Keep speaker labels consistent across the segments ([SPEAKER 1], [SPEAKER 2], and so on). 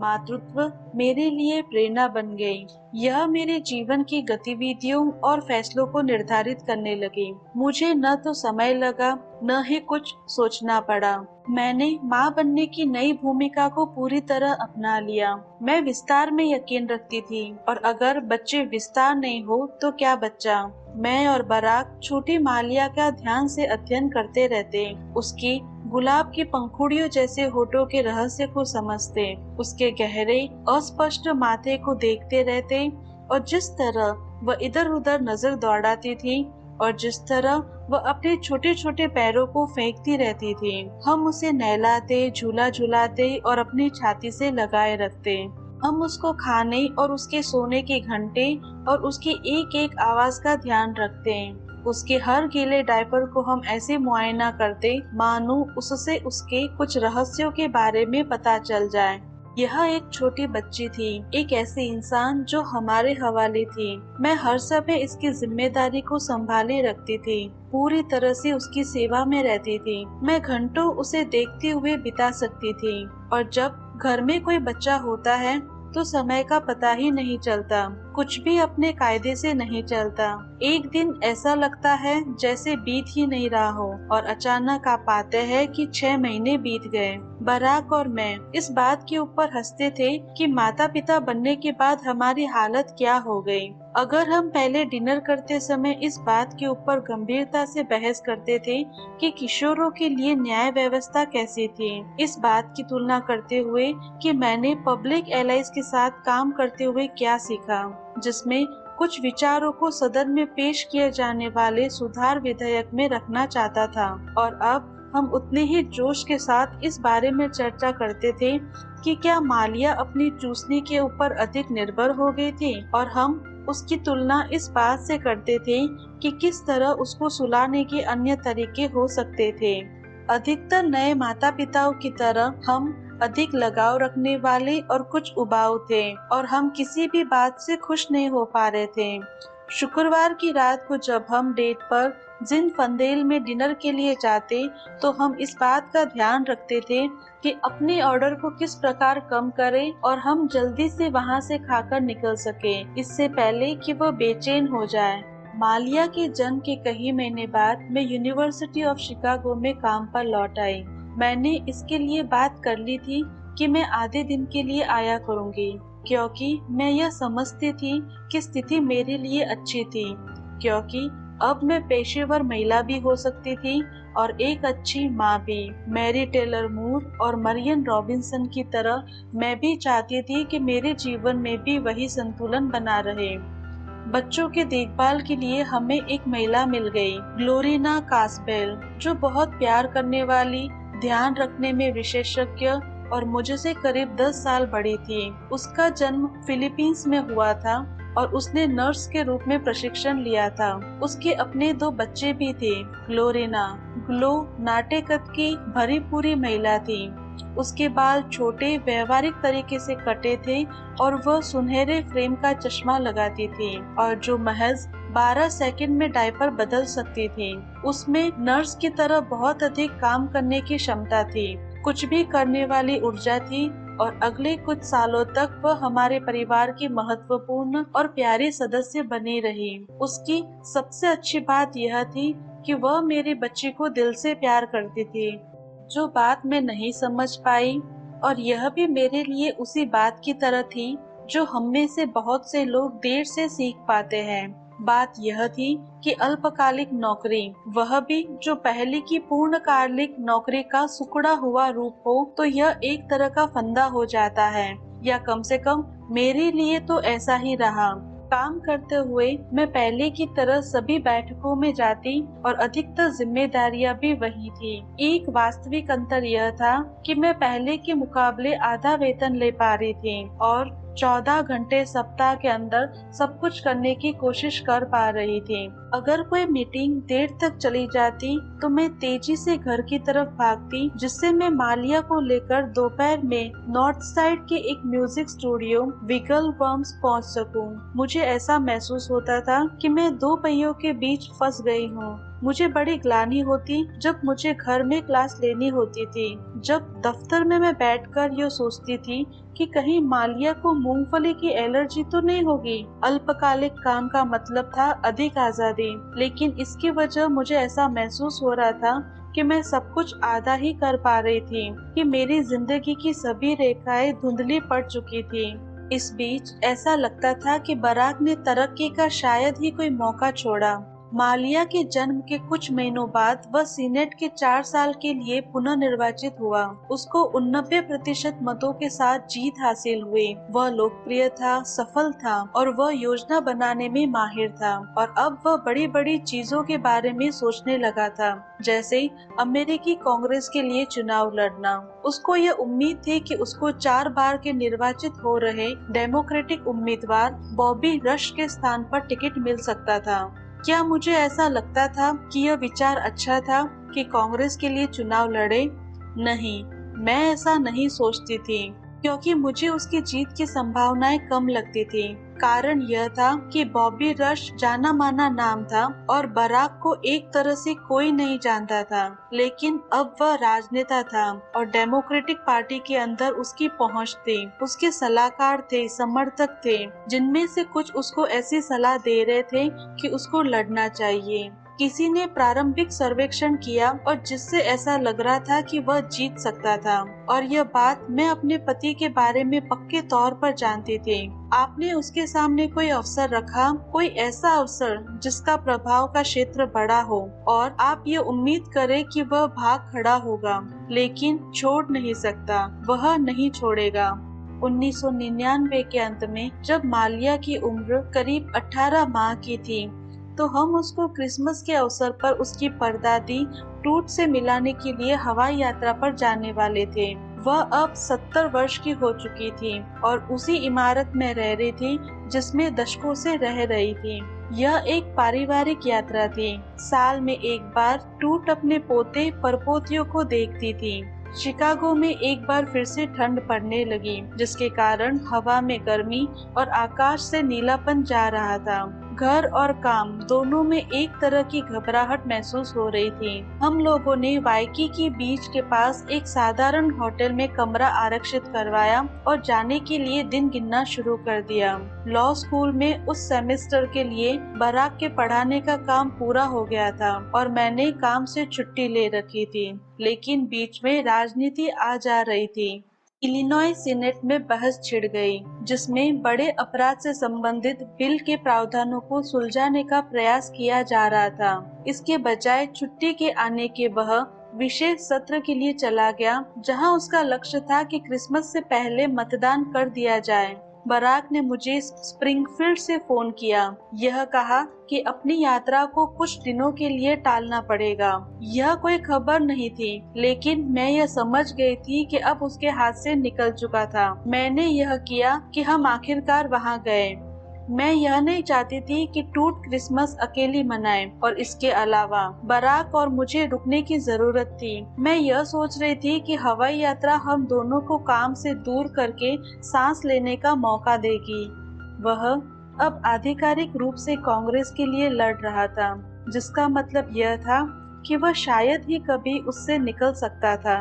[SPEAKER 1] मातृत्व मेरे लिए प्रेरणा बन गई। यह मेरे जीवन की गतिविधियों और फैसलों को निर्धारित करने लगी। मुझे न तो समय लगा, न ही कुछ सोचना पड़ा। मैंने माँ बनने की नई भूमिका को पूरी तरह अपना लिया। मैं विस्तार में यकीन रखती थी, और अगर बच्चे विस्तार नहीं हो तो क्या बच्चा। मैं और बराक छोटी मालिया का ध्यान से अध्ययन करते रहते, उसकी गुलाब की पंखुड़ियों जैसे होठों के रहस्य को समझते, उसके गहरे अस्पष्ट माथे को देखते रहते, और जिस तरह वह इधर उधर नजर दौड़ाती थी और जिस तरह वह अपने छोटे छोटे पैरों को फेंकती रहती थी। हम उसे नहलाते, झूला झुलाते और अपनी छाती से लगाए रखते। हम उसको खाने और उसके सोने के घंटे और उसकी एक एक आवाज का ध्यान रखते हैं। उसके हर गीले डायपर को हम ऐसे मुआयना करते मानो उससे उसके कुछ रहस्यों के बारे में पता चल जाए। यह एक छोटी बच्ची थी, एक ऐसी इंसान जो हमारे हवाले थी। मैं हर समय इसकी जिम्मेदारी को संभाले रखती थी, पूरी तरह से उसकी सेवा में रहती थी। मैं घंटों उसे देखते हुए बिता सकती थी, और जब घर में कोई बच्चा होता है तो समय का पता ही नहीं चलता, कुछ भी अपने कायदे से नहीं चलता। एक दिन ऐसा लगता है जैसे बीत ही नहीं रहा हो, और अचानक आप पाते हैं कि 6 महीने बीत गए। बराक और मैं इस बात के ऊपर हंसते थे कि माता पिता बनने के बाद हमारी हालत क्या हो गई। अगर हम पहले डिनर करते समय इस बात के ऊपर गंभीरता से बहस करते थे कि किशोरों के लिए न्याय व्यवस्था कैसी थी, इस बात की तुलना करते हुए कि मैंने पब्लिक एलाइज के साथ काम करते हुए क्या सीखा, जिसमें कुछ विचारों को सदन में पेश किए जाने वाले सुधार विधेयक में रखना चाहता था, और अब हम उतने ही जोश के साथ इस बारे में चर्चा करते थे कि क्या मालिया अपनी चूसनी के ऊपर अधिक निर्भर हो गई थी, और हम उसकी तुलना इस बात से करते थे कि किस तरह उसको सुलाने के अन्य तरीके हो सकते थे। अधिकतर नए माता पिताओं की तरह हम अधिक लगाव रखने वाले और कुछ उबाऊ थे, और हम किसी भी बात से खुश नहीं हो पा रहे थे। शुक्रवार की रात को जब हम डेट पर जिनफंदेल में डिनर के लिए जाते, तो हम इस बात का ध्यान रखते थे कि अपने ऑर्डर को किस प्रकार कम करें और हम जल्दी से वहां से खाकर निकल सके, इससे पहले कि वह बेचैन हो जाए। मालिया के जन्म के कई महीने बाद मैं यूनिवर्सिटी ऑफ शिकागो में काम पर लौट आई। मैंने इसके लिए बात कर ली थी कि मैं आधे दिन के लिए आया करूंगी, क्योंकि मैं यह समझती थी कि स्थिति मेरे लिए अच्छी थी, क्योंकि अब मैं पेशेवर महिला भी हो सकती थी और एक अच्छी माँ भी। मैरी टेलर मूर और मरियन रॉबिन्सन की तरह मैं भी चाहती थी कि मेरे जीवन में भी वही संतुलन बना रहे। बच्चों के देखभाल के लिए हमें एक महिला मिल गई, ग्लोरिना कास्बेल, जो बहुत प्यार करने वाली, ध्यान रखने में विशेषज्ञ और मुझसे करीब 10 साल बड़ी थी। उसका जन्म फिलीपींस में हुआ था और उसने नर्स के रूप में प्रशिक्षण लिया था। उसके अपने 2 बच्चे भी थे। ग्लोरिना ग्लो नाटेकत की भरी पूरी महिला थी। उसके बाल छोटे, व्यवहारिक तरीके से कटे थे और वह सुनहरे फ्रेम का चश्मा लगाती थी, और जो महज 12 सेकंड में डायपर बदल सकती थी। उसमें नर्स की तरह बहुत अधिक काम करने की क्षमता थी, कुछ भी करने वाली ऊर्जा थी, और अगले कुछ सालों तक वह हमारे परिवार की महत्वपूर्ण और प्यारी सदस्य बनी रही। उसकी सबसे अच्छी बात यह थी कि वह मेरी बच्ची को दिल से प्यार करती थी, जो बात मैं नहीं समझ पाई, और यह भी मेरे लिए उसी बात की तरह थी जो हम में से बहुत से लोग देर से सीख पाते हैं। बात यह थी कि अल्पकालिक नौकरी, वह भी जो पहले की पूर्णकालिक नौकरी का सुखड़ा हुआ रूप हो, तो यह एक तरह का फंदा हो जाता है, या कम से कम मेरे लिए तो ऐसा ही रहा। काम करते हुए मैं पहले की तरह सभी बैठकों में जाती और अधिकतर जिम्मेदारियां भी वही थी। एक वास्तविक अंतर यह था कि मैं पहले के मुकाबले आधा वेतन ले पा रही थी और 14 घंटे सप्ताह के अंदर सब कुछ करने की कोशिश कर पा रही थी। अगर कोई मीटिंग देर तक चली जाती तो मैं तेजी से घर की तरफ भागती, जिससे मैं मालिया को लेकर दोपहर में नॉर्थ साइड के एक म्यूजिक स्टूडियो विगल वर्म्स पहुंच सकूं। मुझे ऐसा महसूस होता था कि मैं 2 पहियों के बीच फंस गई हूँ। मुझे बड़ी ग्लानि होती जब मुझे घर में क्लास लेनी होती थी, जब दफ्तर में मैं बैठकर यह सोचती थी कि कहीं मालिया को मूंगफली की एलर्जी तो नहीं होगी। अल्पकालिक काम का मतलब था अधिक आजादी, लेकिन इसकी वजह मुझे ऐसा महसूस हो रहा था कि मैं सब कुछ आधा ही कर पा रही थी, कि मेरी जिंदगी की सभी रेखाएं धुंधली पड़ चुकी थी। इस बीच ऐसा लगता था कि बराक ने तरक्की का शायद ही कोई मौका छोड़ा। मालिया के जन्म के कुछ महीनों बाद वह सीनेट के 4 साल के लिए पुनः निर्वाचित हुआ। उसको 89% मतों के साथ जीत हासिल हुई। वह लोकप्रिय था, सफल था और वह योजना बनाने में माहिर था। और अब वह बड़ी बड़ी चीजों के बारे में सोचने लगा था, जैसे अमेरिकी कांग्रेस के लिए चुनाव लड़ना। उसको यह उम्मीद थी कि उसको 4 बार के निर्वाचित हो रहे डेमोक्रेटिक उम्मीदवार बॉबी रश के स्थान पर टिकट मिल सकता था। क्या मुझे ऐसा लगता था कि यह विचार अच्छा था कि कांग्रेस के लिए चुनाव लड़े? नहीं, मैं ऐसा नहीं सोचती थी, क्योंकि मुझे उसकी जीत की संभावनाएं कम लगती थी। कारण यह था कि बॉबी रश जाना माना नाम था और बराक को एक तरह से कोई नहीं जानता था, लेकिन अब वह राजनेता था और डेमोक्रेटिक पार्टी के अंदर उसकी पहुंच थी। उसके सलाहकार थे, समर्थक थे, जिनमें से कुछ उसको ऐसी सलाह दे रहे थे कि उसको लड़ना चाहिए। किसी ने प्रारंभिक सर्वेक्षण किया और जिससे ऐसा लग रहा था कि वह जीत सकता था, और यह बात मैं अपने पति के बारे में पक्के तौर पर जानती थी। आपने उसके सामने कोई अवसर रखा, कोई ऐसा अवसर जिसका प्रभाव का क्षेत्र बड़ा हो और आप ये उम्मीद करें कि वह भाग खड़ा होगा, लेकिन छोड़ नहीं सकता, वह नहीं छोड़ेगा। 1999 के अंत में जब मालिया की उम्र करीब 18 माह की थी, तो हम उसको क्रिसमस के अवसर पर उसकी परदादी टूट से मिलाने के लिए हवाई यात्रा पर जाने वाले थे। वह अब 70 वर्ष की हो चुकी थी और उसी इमारत में रह रही थी जिसमें दशकों से रह रही थी। यह एक पारिवारिक यात्रा थी। साल में एक बार टूट अपने पोते परपोतियों को देखती थी। शिकागो में एक बार फिर से ठंड पड़ने लगी, जिसके कारण हवा में गर्मी और आकाश से नीलापन जा रहा था। घर और काम दोनों में एक तरह की घबराहट महसूस हो रही थी। हम लोगों ने वाइकी की बीच के पास एक साधारण होटल में कमरा आरक्षित करवाया और जाने के लिए दिन गिनना शुरू कर दिया। लॉ स्कूल में उस सेमेस्टर के लिए बराक के पढ़ाने का काम पूरा हो गया था और मैंने काम से छुट्टी ले रखी थी, लेकिन बीच में राजनीति आ जा रही थी। इलिनॉय सीनेट में बहस छिड़ गई, जिसमें बड़े अपराध से संबंधित बिल के प्रावधानों को सुलझाने का प्रयास किया जा रहा था। इसके बजाय छुट्टी के आने के वह विशेष सत्र के लिए चला गया, जहां उसका लक्ष्य था कि क्रिसमस से पहले मतदान कर दिया जाए। बराक ने मुझे स्प्रिंगफील्ड से फोन किया। यह कहा कि अपनी यात्रा को कुछ दिनों के लिए टालना पड़ेगा। यह कोई खबर नहीं थी, लेकिन मैं यह समझ गई थी कि अब उसके हाथ से निकल चुका था। मैंने यह किया कि हम आखिरकार वहां गए। मैं यह नहीं चाहती थी कि टूट क्रिसमस अकेली मनाए, और इसके अलावा बराक और मुझे रुकने की जरूरत थी। मैं यह सोच रही थी कि हवाई यात्रा हम दोनों को काम से दूर करके सांस लेने का मौका देगी। वह अब आधिकारिक रूप से कांग्रेस के लिए लड़ रहा था, जिसका मतलब यह था कि वह शायद ही कभी उससे निकल सकता था।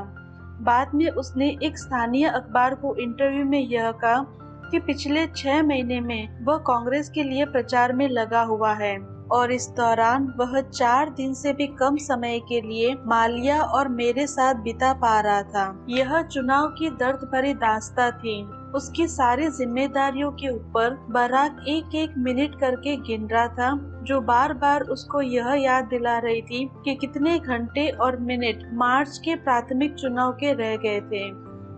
[SPEAKER 1] बाद में उसने एक स्थानीय अखबार को इंटरव्यू में यह कहा कि पिछले 6 महीने में वह कांग्रेस के लिए प्रचार में लगा हुआ है, और इस दौरान वह 4 दिन से भी कम समय के लिए मालिया और मेरे साथ बिता पा रहा था। यह चुनाव की दर्द भरी दास्तां थी। उसकी सारी जिम्मेदारियों के ऊपर बराक एक एक मिनट करके गिन रहा था, जो बार बार उसको यह याद दिला रही थी कि कितने घंटे और मिनट मार्च के प्राथमिक चुनाव के रह गए थे।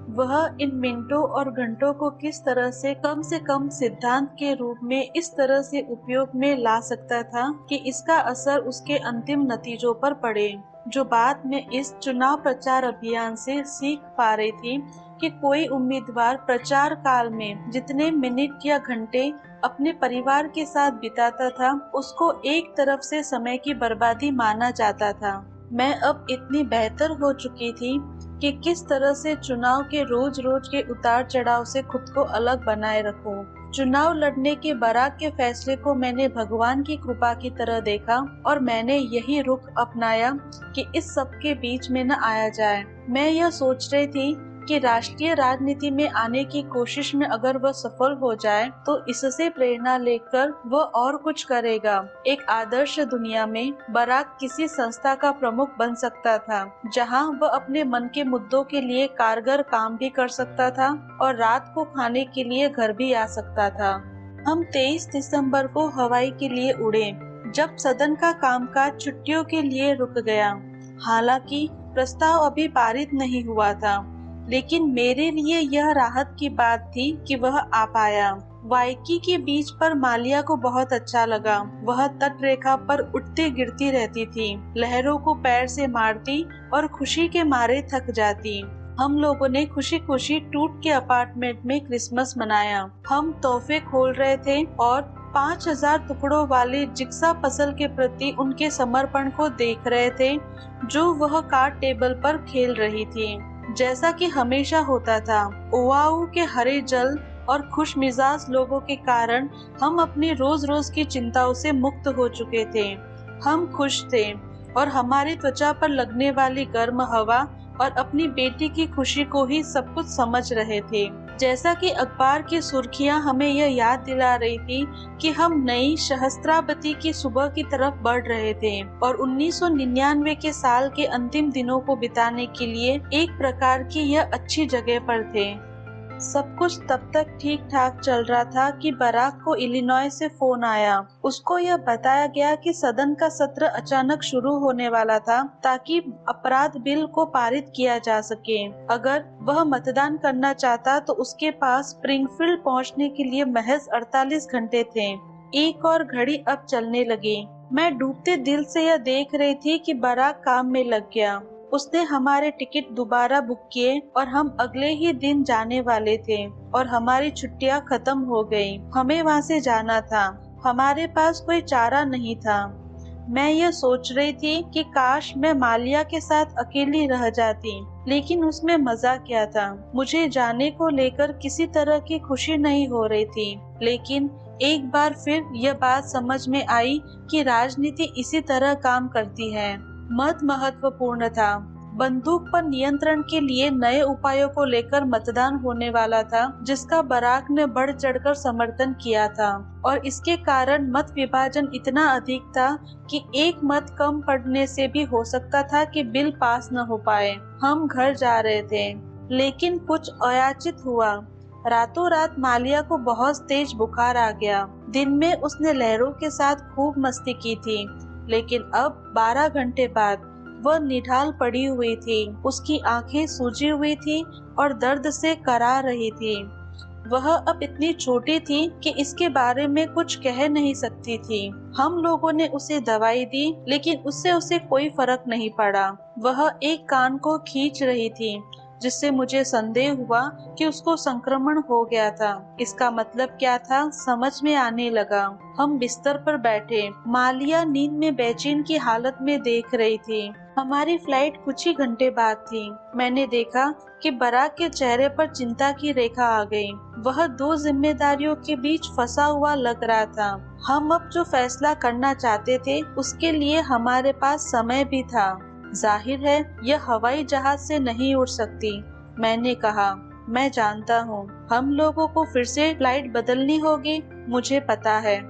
[SPEAKER 1] वह इन मिनटों और घंटों को किस तरह से कम सिद्धांत के रूप में इस तरह से उपयोग में ला सकता था कि इसका असर उसके अंतिम नतीजों पर पड़े, जो बाद में इस चुनाव प्रचार अभियान से सीख पा रही थी कि कोई उम्मीदवार प्रचार काल में जितने मिनट या घंटे अपने परिवार के साथ बिताता था, उसको एक तरफ से समय की बर्बादी माना जाता था। मैं अब इतनी बेहतर हो चुकी थी कि किस तरह से चुनाव के रोज रोज के उतार चढ़ाव से खुद को अलग बनाए रखूं। चुनाव लड़ने के बराक के फैसले को मैंने भगवान की कृपा की तरह देखा, और मैंने यही रुख अपनाया कि इस सब के बीच में न आया जाए। मैं यह सोच रही थी कि राष्ट्रीय राजनीति में आने की कोशिश में अगर वह सफल हो जाए तो इससे प्रेरणा लेकर वह और कुछ करेगा। एक आदर्श दुनिया में बराक किसी संस्था का प्रमुख बन सकता था, जहां वह अपने मन के मुद्दों के लिए कारगर काम भी कर सकता था और रात को खाने के लिए घर भी आ सकता था। हम 23 दिसंबर को हवाई के लिए उड़े, जब सदन का कामकाज छुट्टियों के लिए रुक गया। हालांकि प्रस्ताव अभी पारित नहीं हुआ था, लेकिन मेरे लिए यह राहत की बात थी कि वह आ पाया। वाइकी के बीच पर मालिया को बहुत अच्छा लगा। वह तट रेखा पर उठती गिरती रहती थी, लहरों को पैर से मारती और खुशी के मारे थक जाती। हम लोगों ने खुशी खुशी टूट के अपार्टमेंट में क्रिसमस मनाया। हम तोहफे खोल रहे थे और 5000 टुकड़ों वाले जिक्सा पजल के प्रति उनके समर्पण को देख रहे थे, जो वह कार्ड टेबल पर खेल रही थी। जैसा कि हमेशा होता था, ओआऊ के हरे जल और खुश मिजाज लोगों के कारण हम अपनी रोज रोज की चिंताओं से मुक्त हो चुके थे। हम खुश थे और हमारी त्वचा पर लगने वाली गर्म हवा और अपनी बेटी की खुशी को ही सब कुछ समझ रहे थे। जैसा कि अखबार की सुर्खियां हमें यह याद दिला रही थी कि हम नई सहस्त्राब्दी की सुबह की तरफ बढ़ रहे थे और 1999 के साल के अंतिम दिनों को बिताने के लिए एक प्रकार की यह अच्छी जगह पर थे। सब कुछ तब तक ठीक ठाक चल रहा था कि बराक को इलिनॉय से फोन आया। उसको यह बताया गया कि सदन का सत्र अचानक शुरू होने वाला था, ताकि अपराध बिल को पारित किया जा सके। अगर वह मतदान करना चाहता तो उसके पास स्प्रिंगफील्ड पहुंचने के लिए महज 48 घंटे थे। एक और घड़ी अब चलने लगी। मैं डूबते दिल से यह देख रही थी कि बराक काम में लग गया। उसने हमारे टिकट दोबारा बुक किए और हम अगले ही दिन जाने वाले थे और हमारी छुट्टियां खत्म हो गई। हमें वहां से जाना था। हमारे पास कोई चारा नहीं था। मैं यह सोच रही थी कि काश मैं मालिया के साथ अकेली रह जाती, लेकिन उसमें मजा क्या था। मुझे जाने को लेकर किसी तरह की खुशी नहीं हो रही थी, लेकिन एक बार फिर यह बात समझ में आई कि राजनीति इसी तरह काम करती है। मत महत्वपूर्ण था। बंदूक पर नियंत्रण के लिए नए उपायों को लेकर मतदान होने वाला था, जिसका बराक ने बढ़ चढ़कर समर्थन किया था और इसके कारण मत विभाजन इतना अधिक था कि एक मत कम पड़ने से भी हो सकता था कि बिल पास न हो पाए। हम घर जा रहे थे, लेकिन कुछ अयाचित हुआ। रातों रात मालिया को बहुत तेज बुखार आ गया। दिन में उसने लहरों के साथ खूब मस्ती की थी, लेकिन अब 12 घंटे बाद वह निढाल पड़ी हुई थी। उसकी आंखें सूजी हुई थी और दर्द से करा रही थी। वह अब इतनी छोटी थी कि इसके बारे में कुछ कह नहीं सकती थी। हम लोगों ने उसे दवाई दी, लेकिन उससे उसे कोई फर्क नहीं पड़ा। वह एक कान को खींच रही थी, जिससे मुझे संदेह हुआ कि उसको संक्रमण हो गया था। इसका मतलब क्या था, समझ में आने लगा। हम बिस्तर पर बैठे। मालिया नींद में बेचैन की हालत में देख रही थी। हमारी फ्लाइट कुछ ही घंटे बाद थी। मैंने देखा कि बराक के चेहरे पर चिंता की रेखा आ गई। वह दो जिम्मेदारियों के बीच फंसा हुआ लग रहा था। हम अब जो फैसला करना चाहते थे, उसके लिए हमारे पास समय भी था। जाहिर है यह हवाई जहाज से नहीं उड़ सकती, मैंने कहा। मैं जानता हूँ, हम लोगों को फिर से फ्लाइट बदलनी होगी, मुझे पता है।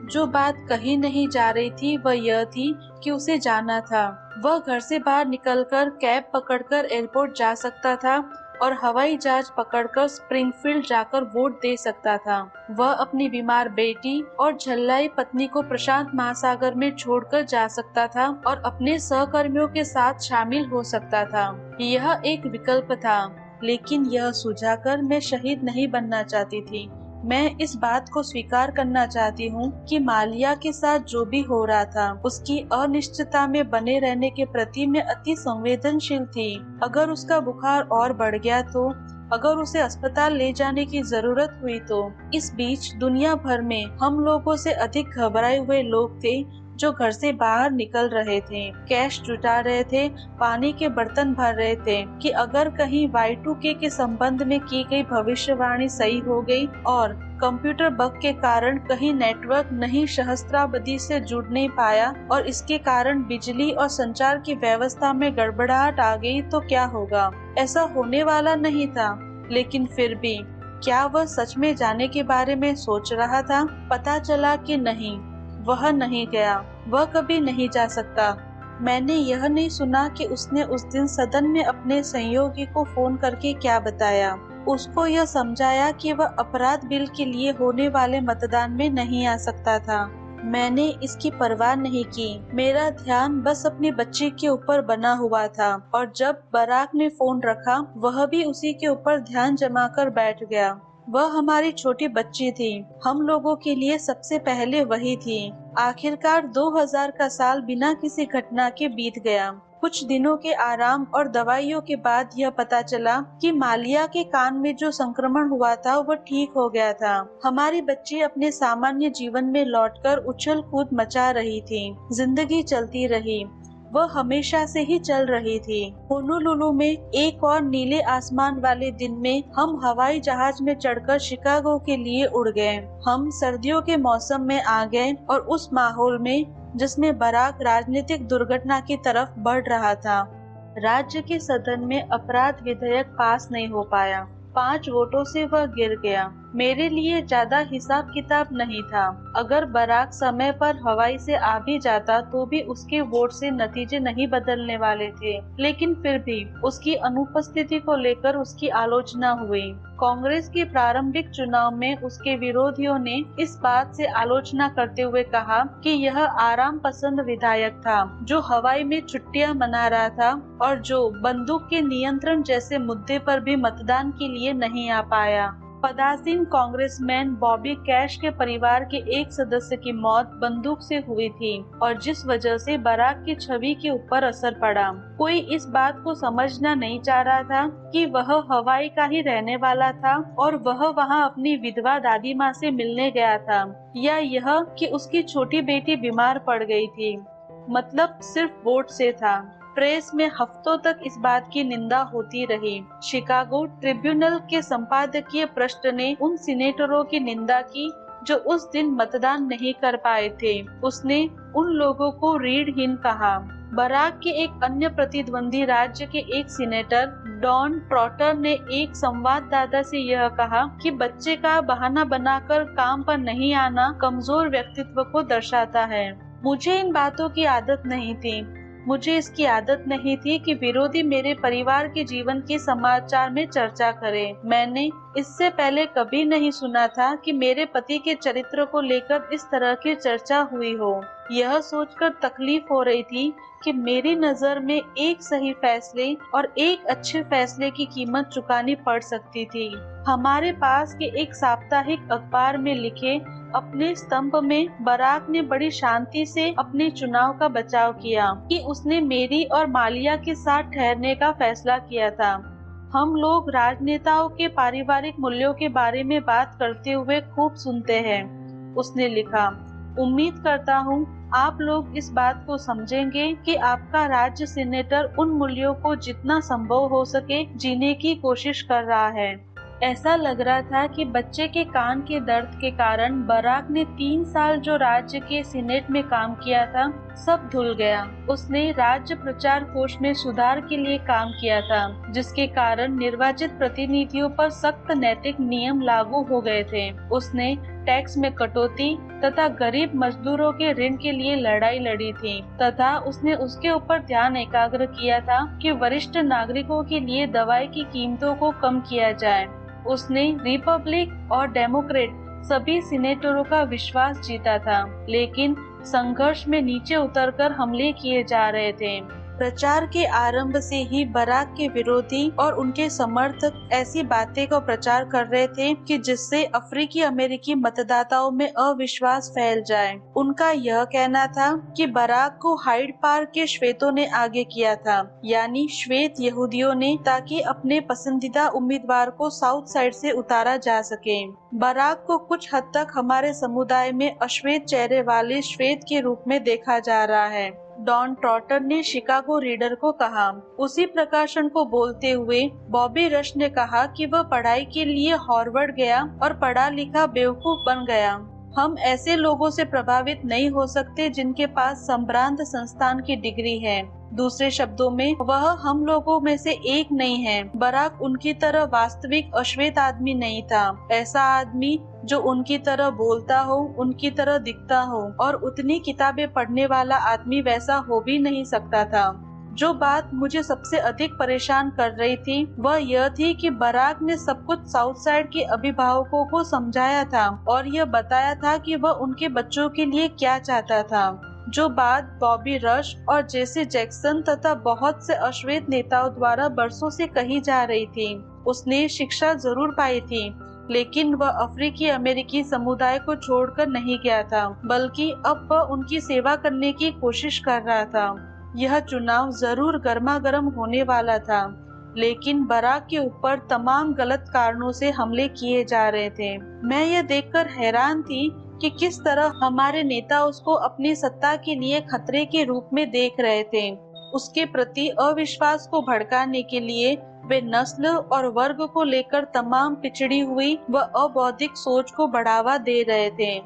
[SPEAKER 1] जो बात कही नहीं जा रही थी वह यह थी कि उसे जाना था। वह घर से बाहर निकलकर कैब पकड़कर एयरपोर्ट जा सकता था और हवाई जहाज पकड़कर स्प्रिंगफील्ड जाकर वोट दे सकता था। वह अपनी बीमार बेटी और झल्लाई पत्नी को प्रशांत महासागर में छोड़कर जा सकता था और अपने सहकर्मियों के साथ शामिल हो सकता था। यह एक विकल्प था, लेकिन यह सुझाकर मैं शहीद नहीं बनना चाहती थी। मैं इस बात को स्वीकार करना चाहती हूँ कि मालिया के साथ जो भी हो रहा था, उसकी अनिश्चितता में बने रहने के प्रति मैं अति संवेदनशील थी। अगर उसका बुखार और बढ़ गया तो, अगर उसे अस्पताल ले जाने की जरूरत हुई तो। इस बीच दुनिया भर में हम लोगों से अधिक घबराए हुए लोग थे जो घर से बाहर निकल रहे थे, कैश जुटा रहे थे, पानी के बर्तन भर रहे थे कि अगर कहीं Y2K के संबंध में की गई भविष्यवाणी सही हो गई और कंप्यूटर बग के कारण कहीं नेटवर्क नहीं सहस्त्राब्दी से जुड़ नहीं पाया और इसके कारण बिजली और संचार की व्यवस्था में गड़बड़ाहट आ गई तो क्या होगा। ऐसा होने वाला नहीं था, लेकिन फिर भी क्या वह सच में जाने के बारे में सोच रहा था? पता चला कि नहीं, वह नहीं गया, वह कभी नहीं जा सकता। मैंने यह नहीं सुना कि उसने उस दिन सदन में अपने सहयोगी को फोन करके क्या बताया। उसको यह समझाया कि वह अपराध बिल के लिए होने वाले मतदान में नहीं आ सकता था। मैंने इसकी परवाह नहीं की। मेरा ध्यान बस अपने बच्चे के ऊपर बना हुआ था और जब बराक ने फोन रखा, वह भी उसी के ऊपर ध्यान जमा कर बैठ गया। वह हमारी छोटी बच्ची थी। हम लोगों के लिए सबसे पहले वही थी। आखिरकार 2000 का साल बिना किसी घटना के बीत गया। कुछ दिनों के आराम और दवाइयों के बाद यह पता चला कि मालिया के कान में जो संक्रमण हुआ था वह ठीक हो गया था। हमारी बच्ची अपने सामान्य जीवन में लौटकर उछल कूद मचा रही थी। जिंदगी चलती रही। वह हमेशा से ही चल रही थी। होनोलुलु में एक और नीले आसमान वाले दिन में हम हवाई जहाज में चढ़कर शिकागो के लिए उड़ गए। हम सर्दियों के मौसम में आ गए और उस माहौल में जिसमें बराक राजनीतिक दुर्घटना की तरफ बढ़ रहा था। राज्य के सदन में अपराध विधेयक पास नहीं हो पाया। 5 वोटों से वह गिर गया। मेरे लिए ज्यादा हिसाब किताब नहीं था। अगर बराक समय पर हवाई से आ भी जाता तो भी उसके वोट से नतीजे नहीं बदलने वाले थे, लेकिन फिर भी उसकी अनुपस्थिति को लेकर उसकी आलोचना हुई। कांग्रेस के प्रारंभिक चुनाव में उसके विरोधियों ने इस बात से आलोचना करते हुए कहा कि यह आराम पसंद विधायक था जो हवाई में छुट्टियां मना रहा था और जो बंदूक के नियंत्रण जैसे मुद्दे पर भी मतदान के लिए नहीं आ पाया। पदासीन कांग्रेसमैन बॉबी कैश के परिवार के एक सदस्य की मौत बंदूक से हुई थी और जिस वजह से बराक की छवि के ऊपर असर पड़ा। कोई इस बात को समझना नहीं चाह रहा था कि वह हवाई का ही रहने वाला था और वह वहां अपनी विधवा दादी माँ से मिलने गया था, या यह कि उसकी छोटी बेटी बीमार पड़ गई थी। मतलब सिर्फ वोट से था। प्रेस में हफ्तों तक इस बात की निंदा होती रही। शिकागो ट्रिब्यूनल के संपादकीय पृष्ठ ने उन सीनेटरों की निंदा की जो उस दिन मतदान नहीं कर पाए थे। उसने उन लोगों को रीढ़हीन कहा। बराक के एक अन्य प्रतिद्वंदी राज्य के एक सीनेटर डॉन ट्रॉटर ने एक संवाददाता से यह कहा कि बच्चे का बहाना बनाकर काम पर नहीं आना कमजोर व्यक्तित्व को दर्शाता है। मुझे इन बातों की आदत नहीं थी। मुझे इसकी आदत नहीं थी कि विरोधी मेरे परिवार के जीवन के समाचार में चर्चा करें। मैंने इससे पहले कभी नहीं सुना था कि मेरे पति के चरित्र को लेकर इस तरह की चर्चा हुई हो। यह सोचकर तकलीफ हो रही थी कि मेरी नजर में एक सही फैसले और एक अच्छे फैसले की कीमत चुकानी पड़ सकती थी। हमारे पास के एक साप्ताहिक अखबार में लिखे अपने स्तंभ में बराक ने बड़ी शांति से अपने चुनाव का बचाव किया कि उसने मेरी और मालिया के साथ ठहरने का फैसला किया था। हम लोग राजनेताओं के पारिवारिक मूल्यों के बारे में बात करते हुए खूब सुनते हैं, उसने लिखा। उम्मीद करता हूँ आप लोग इस बात को समझेंगे कि आपका राज्य सीनेटर उन मूल्यों को जितना संभव हो सके जीने की कोशिश कर रहा है। ऐसा लग रहा था कि बच्चे के कान के दर्द के कारण बराक ने 3 साल जो राज्य के सीनेट में काम किया था सब धुल गया। उसने राज्य प्रचार कोष में सुधार के लिए काम किया था, जिसके कारण निर्वाचित प्रतिनिधियों पर सख्त नैतिक नियम लागू हो गए थे। उसने टैक्स में कटौती तथा गरीब मजदूरों के ऋण के लिए लड़ाई लड़ी थी तथा उसने उसके ऊपर ध्यान एकाग्र किया था कि वरिष्ठ नागरिकों के लिए दवाई की कीमतों को कम किया जाए। उसने रिपब्लिक और डेमोक्रेट सभी सीनेटरों का विश्वास जीता था, लेकिन संघर्ष में नीचे उतरकर हमले किए जा रहे थे। प्रचार के आरंभ से ही बराक के विरोधी और उनके समर्थक ऐसी बातें को प्रचार कर रहे थे कि जिससे अफ्रीकी अमेरिकी मतदाताओं में अविश्वास फैल जाए। उनका यह कहना था कि बराक को हाइड पार्क के श्वेतों ने आगे किया था, यानी श्वेत यहूदियों ने, ताकि अपने पसंदीदा उम्मीदवार को साउथ साइड से उतारा जा सके। बराक को कुछ हद तक हमारे समुदाय में अश्वेत चेहरे वाले श्वेत के रूप में देखा जा रहा है, डॉन ट्रॉटर ने शिकागो रीडर को कहा। उसी प्रकाशन को बोलते हुए बॉबी रश ने कहा कि वह पढ़ाई के लिए हार्वर्ड गया और पढ़ा लिखा बेवकूफ बन गया। हम ऐसे लोगों से प्रभावित नहीं हो सकते जिनके पास संभ्रांत संस्थान की डिग्री है। दूसरे शब्दों में, वह हम लोगों में से एक नहीं है। बराक उनकी तरह वास्तविक अश्वेत आदमी नहीं था, ऐसा आदमी जो उनकी तरह बोलता हो, उनकी तरह दिखता हो और उतनी किताबें पढ़ने वाला आदमी वैसा हो भी नहीं सकता था। जो बात मुझे सबसे अधिक परेशान कर रही थी वह यह थी कि बराक ने सब कुछ साउथ साइड के अभिभावकों को समझाया था और यह बताया था कि वह उनके बच्चों के लिए क्या चाहता था। जो बात बॉबी रश और जेसी जैक्सन तथा बहुत से अश्वेत नेताओं द्वारा बरसों से कही जा रही थी। उसने शिक्षा जरूर पाई थी, लेकिन वह अफ्रीकी अमेरिकी समुदाय को छोड़कर नहीं गया था, बल्कि अब वह उनकी सेवा करने की कोशिश कर रहा था। यह चुनाव जरूर गर्मागर्म होने वाला था, लेकिन बराक के ऊपर तमाम गलत कारणों से हमले किए जा रहे थे। मैं यह देखकर हैरान थी कि किस तरह हमारे नेता उसको अपनी सत्ता के लिए खतरे के रूप में देख रहे थे। उसके प्रति अविश्वास को भड़काने के लिए वे नस्ल और वर्ग को लेकर तमाम पिछड़ी हुई व अबौद्धिक सोच को बढ़ावा दे रहे थे।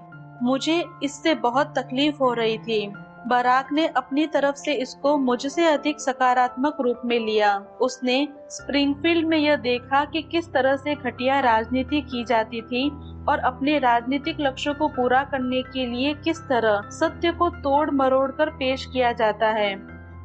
[SPEAKER 1] मुझे इससे बहुत तकलीफ हो रही थी। बराक ने अपनी तरफ से इसको मुझसे अधिक सकारात्मक रूप में लिया। उसने स्प्रिंगफील्ड में यह देखा कि किस तरह से घटिया राजनीति की जाती थी और अपने राजनीतिक लक्ष्यों को पूरा करने के लिए किस तरह सत्य को तोड़ मरोड़ कर पेश किया जाता है।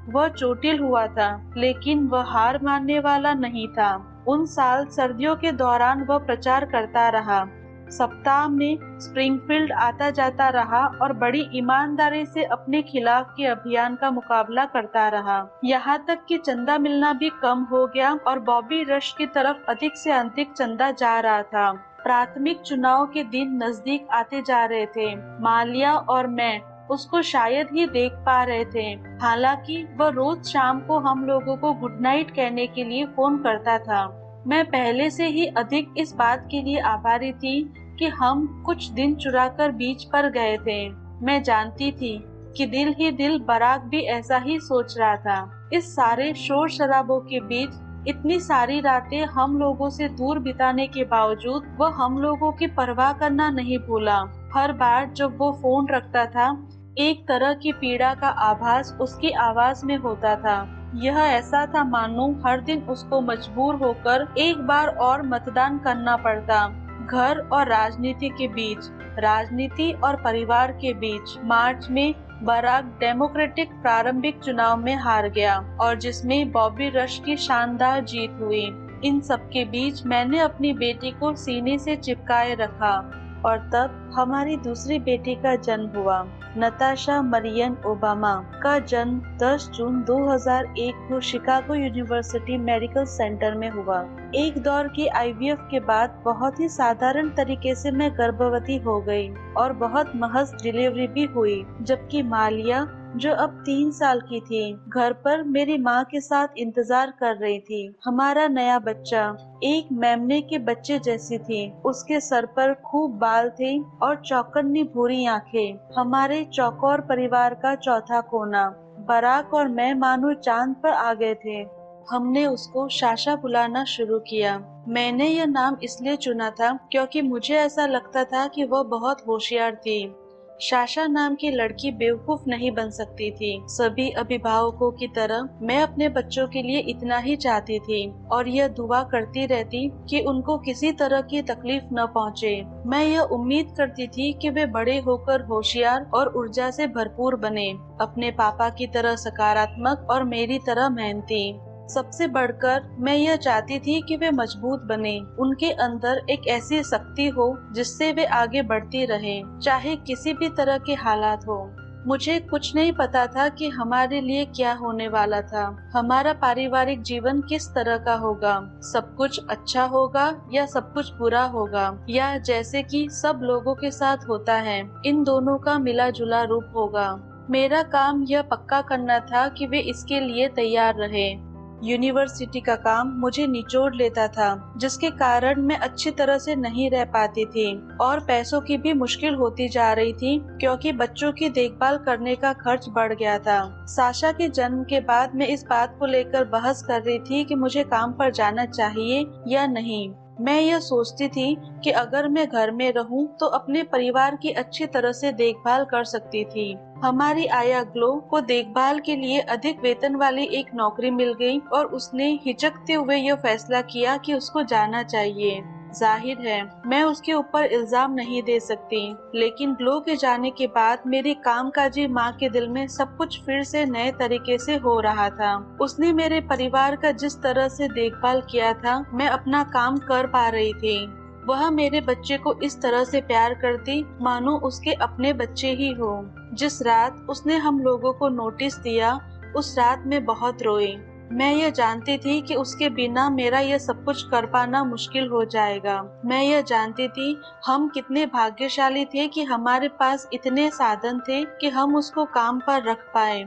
[SPEAKER 1] वह चोटिल हुआ था, लेकिन वह हार मानने वाला नहीं था। उन साल सर्दियों के दौरान वह प्रचार करता रहा, सप्ताह में स्प्रिंगफील्ड आता जाता रहा और बड़ी ईमानदारी से अपने खिलाफ के अभियान का मुकाबला करता रहा। यहाँ तक कि चंदा मिलना भी कम हो गया और बॉबी रश की तरफ अधिक से अधिक चंदा जा रहा था। प्राथमिक चुनाव के दिन नजदीक आते जा रहे थे। मालिया और मैं उसको शायद ही देख पा रहे थे। हालांकि वह रोज शाम को हम लोगों को गुड नाइट कहने के लिए फोन करता था। मैं पहले से ही अधिक इस बात के लिए आभारी थी कि हम कुछ दिन चुराकर बीच पर गए थे। मैं जानती थी कि दिल ही दिल बराक भी ऐसा ही सोच रहा था। इस सारे शोर शराबों के बीच इतनी सारी रातें हम लोगों से दूर बिताने के बावजूद वह हम लोगों की परवाह करना नहीं भूला। हर बार जब वो फोन रखता था, एक तरह की पीड़ा का आभास उसकी आवाज में होता था। यह ऐसा था मानो हर दिन उसको मजबूर होकर एक बार और मतदान करना पड़ता। घर और राजनीति के बीच, राजनीति और परिवार के बीच। मार्च में बराक डेमोक्रेटिक प्रारंभिक चुनाव में हार गया और जिसमें बॉबी रश की शानदार जीत हुई। इन सब के बीच मैंने अपनी बेटी को सीने से चिपकाए रखा और तब हमारी दूसरी बेटी का जन्म हुआ। नताशा मरियन ओबामा का जन्म 10 जून 2001 को शिकागो यूनिवर्सिटी मेडिकल सेंटर में हुआ। एक दौर की आईवीएफ के बाद बहुत ही साधारण तरीके से मैं गर्भवती हो गई और बहुत महज डिलीवरी भी हुई, जबकि मालिया जो अब 3 साल की थी घर पर मेरी माँ के साथ इंतजार कर रही थी। हमारा नया बच्चा एक मेमने के बच्चे जैसी थी। उसके सर पर खूब बाल थे और चौकन्नी भूरी आंखें। हमारे चौकोर परिवार का चौथा कोना। बराक और मैं मानो चांद पर आ गए थे। हमने उसको शाशा बुलाना शुरू किया। मैंने यह नाम इसलिए चुना था क्योंकि मुझे ऐसा लगता था कि वह बहुत होशियार थी। शाशा नाम की लड़की बेवकूफ नहीं बन सकती थी। सभी अभिभावकों की तरह मैं अपने बच्चों के लिए इतना ही चाहती थी और यह दुआ करती रहती कि उनको किसी तरह की तकलीफ न पहुंचे। मैं यह उम्मीद करती थी कि वे बड़े होकर होशियार और ऊर्जा से भरपूर बने, अपने पापा की तरह सकारात्मक और मेरी तरह मेहनती। सबसे बढ़कर मैं यह चाहती थी कि वे मजबूत बने, उनके अंदर एक ऐसी शक्ति हो जिससे वे आगे बढ़ती रहें, चाहे किसी भी तरह के हालात हो। मुझे कुछ नहीं पता था कि हमारे लिए क्या होने वाला था, हमारा पारिवारिक जीवन किस तरह का होगा, सब कुछ अच्छा होगा या सब कुछ बुरा होगा, या जैसे कि सब लोगों के साथ होता है इन दोनों का मिला जुला रूप होगा। मेरा काम यह पक्का करना था कि वे इसके लिए तैयार रहे। यूनिवर्सिटी का काम मुझे निचोड़ लेता था, जिसके कारण मैं अच्छी तरह से नहीं रह पाती थी और पैसों की भी मुश्किल होती जा रही थी क्योंकि बच्चों की देखभाल करने का खर्च बढ़ गया था। साशा के जन्म के बाद मैं इस बात को लेकर बहस कर रही थी कि मुझे काम पर जाना चाहिए या नहीं। मैं यह सोचती थी कि अगर मैं घर में रहूं तो अपने परिवार की अच्छी तरह से देखभाल कर सकती थी। हमारी आया ग्लो को देखभाल के लिए अधिक वेतन वाली एक नौकरी मिल गई और उसने हिचकते हुए यह फैसला किया कि उसको जाना चाहिए। जाहिर है मैं उसके ऊपर इल्जाम नहीं दे सकती, लेकिन ग्लो के जाने के बाद मेरी कामकाजी माँ के दिल में सब कुछ फिर से नए तरीके से हो रहा था। उसने मेरे परिवार का जिस तरह से देखभाल किया था, मैं अपना काम कर पा रही थी। वह मेरे बच्चे को इस तरह से प्यार करती मानो उसके अपने बच्चे ही हो। जिस रात उसने हम लोगों को नोटिस दिया, उस रात मैं बहुत रोई। मैं यह जानती थी कि उसके बिना मेरा यह सब कुछ कर पाना मुश्किल हो जाएगा। मैं यह जानती थी हम कितने भाग्यशाली थे कि हमारे पास इतने साधन थे कि हम उसको काम पर रख पाए।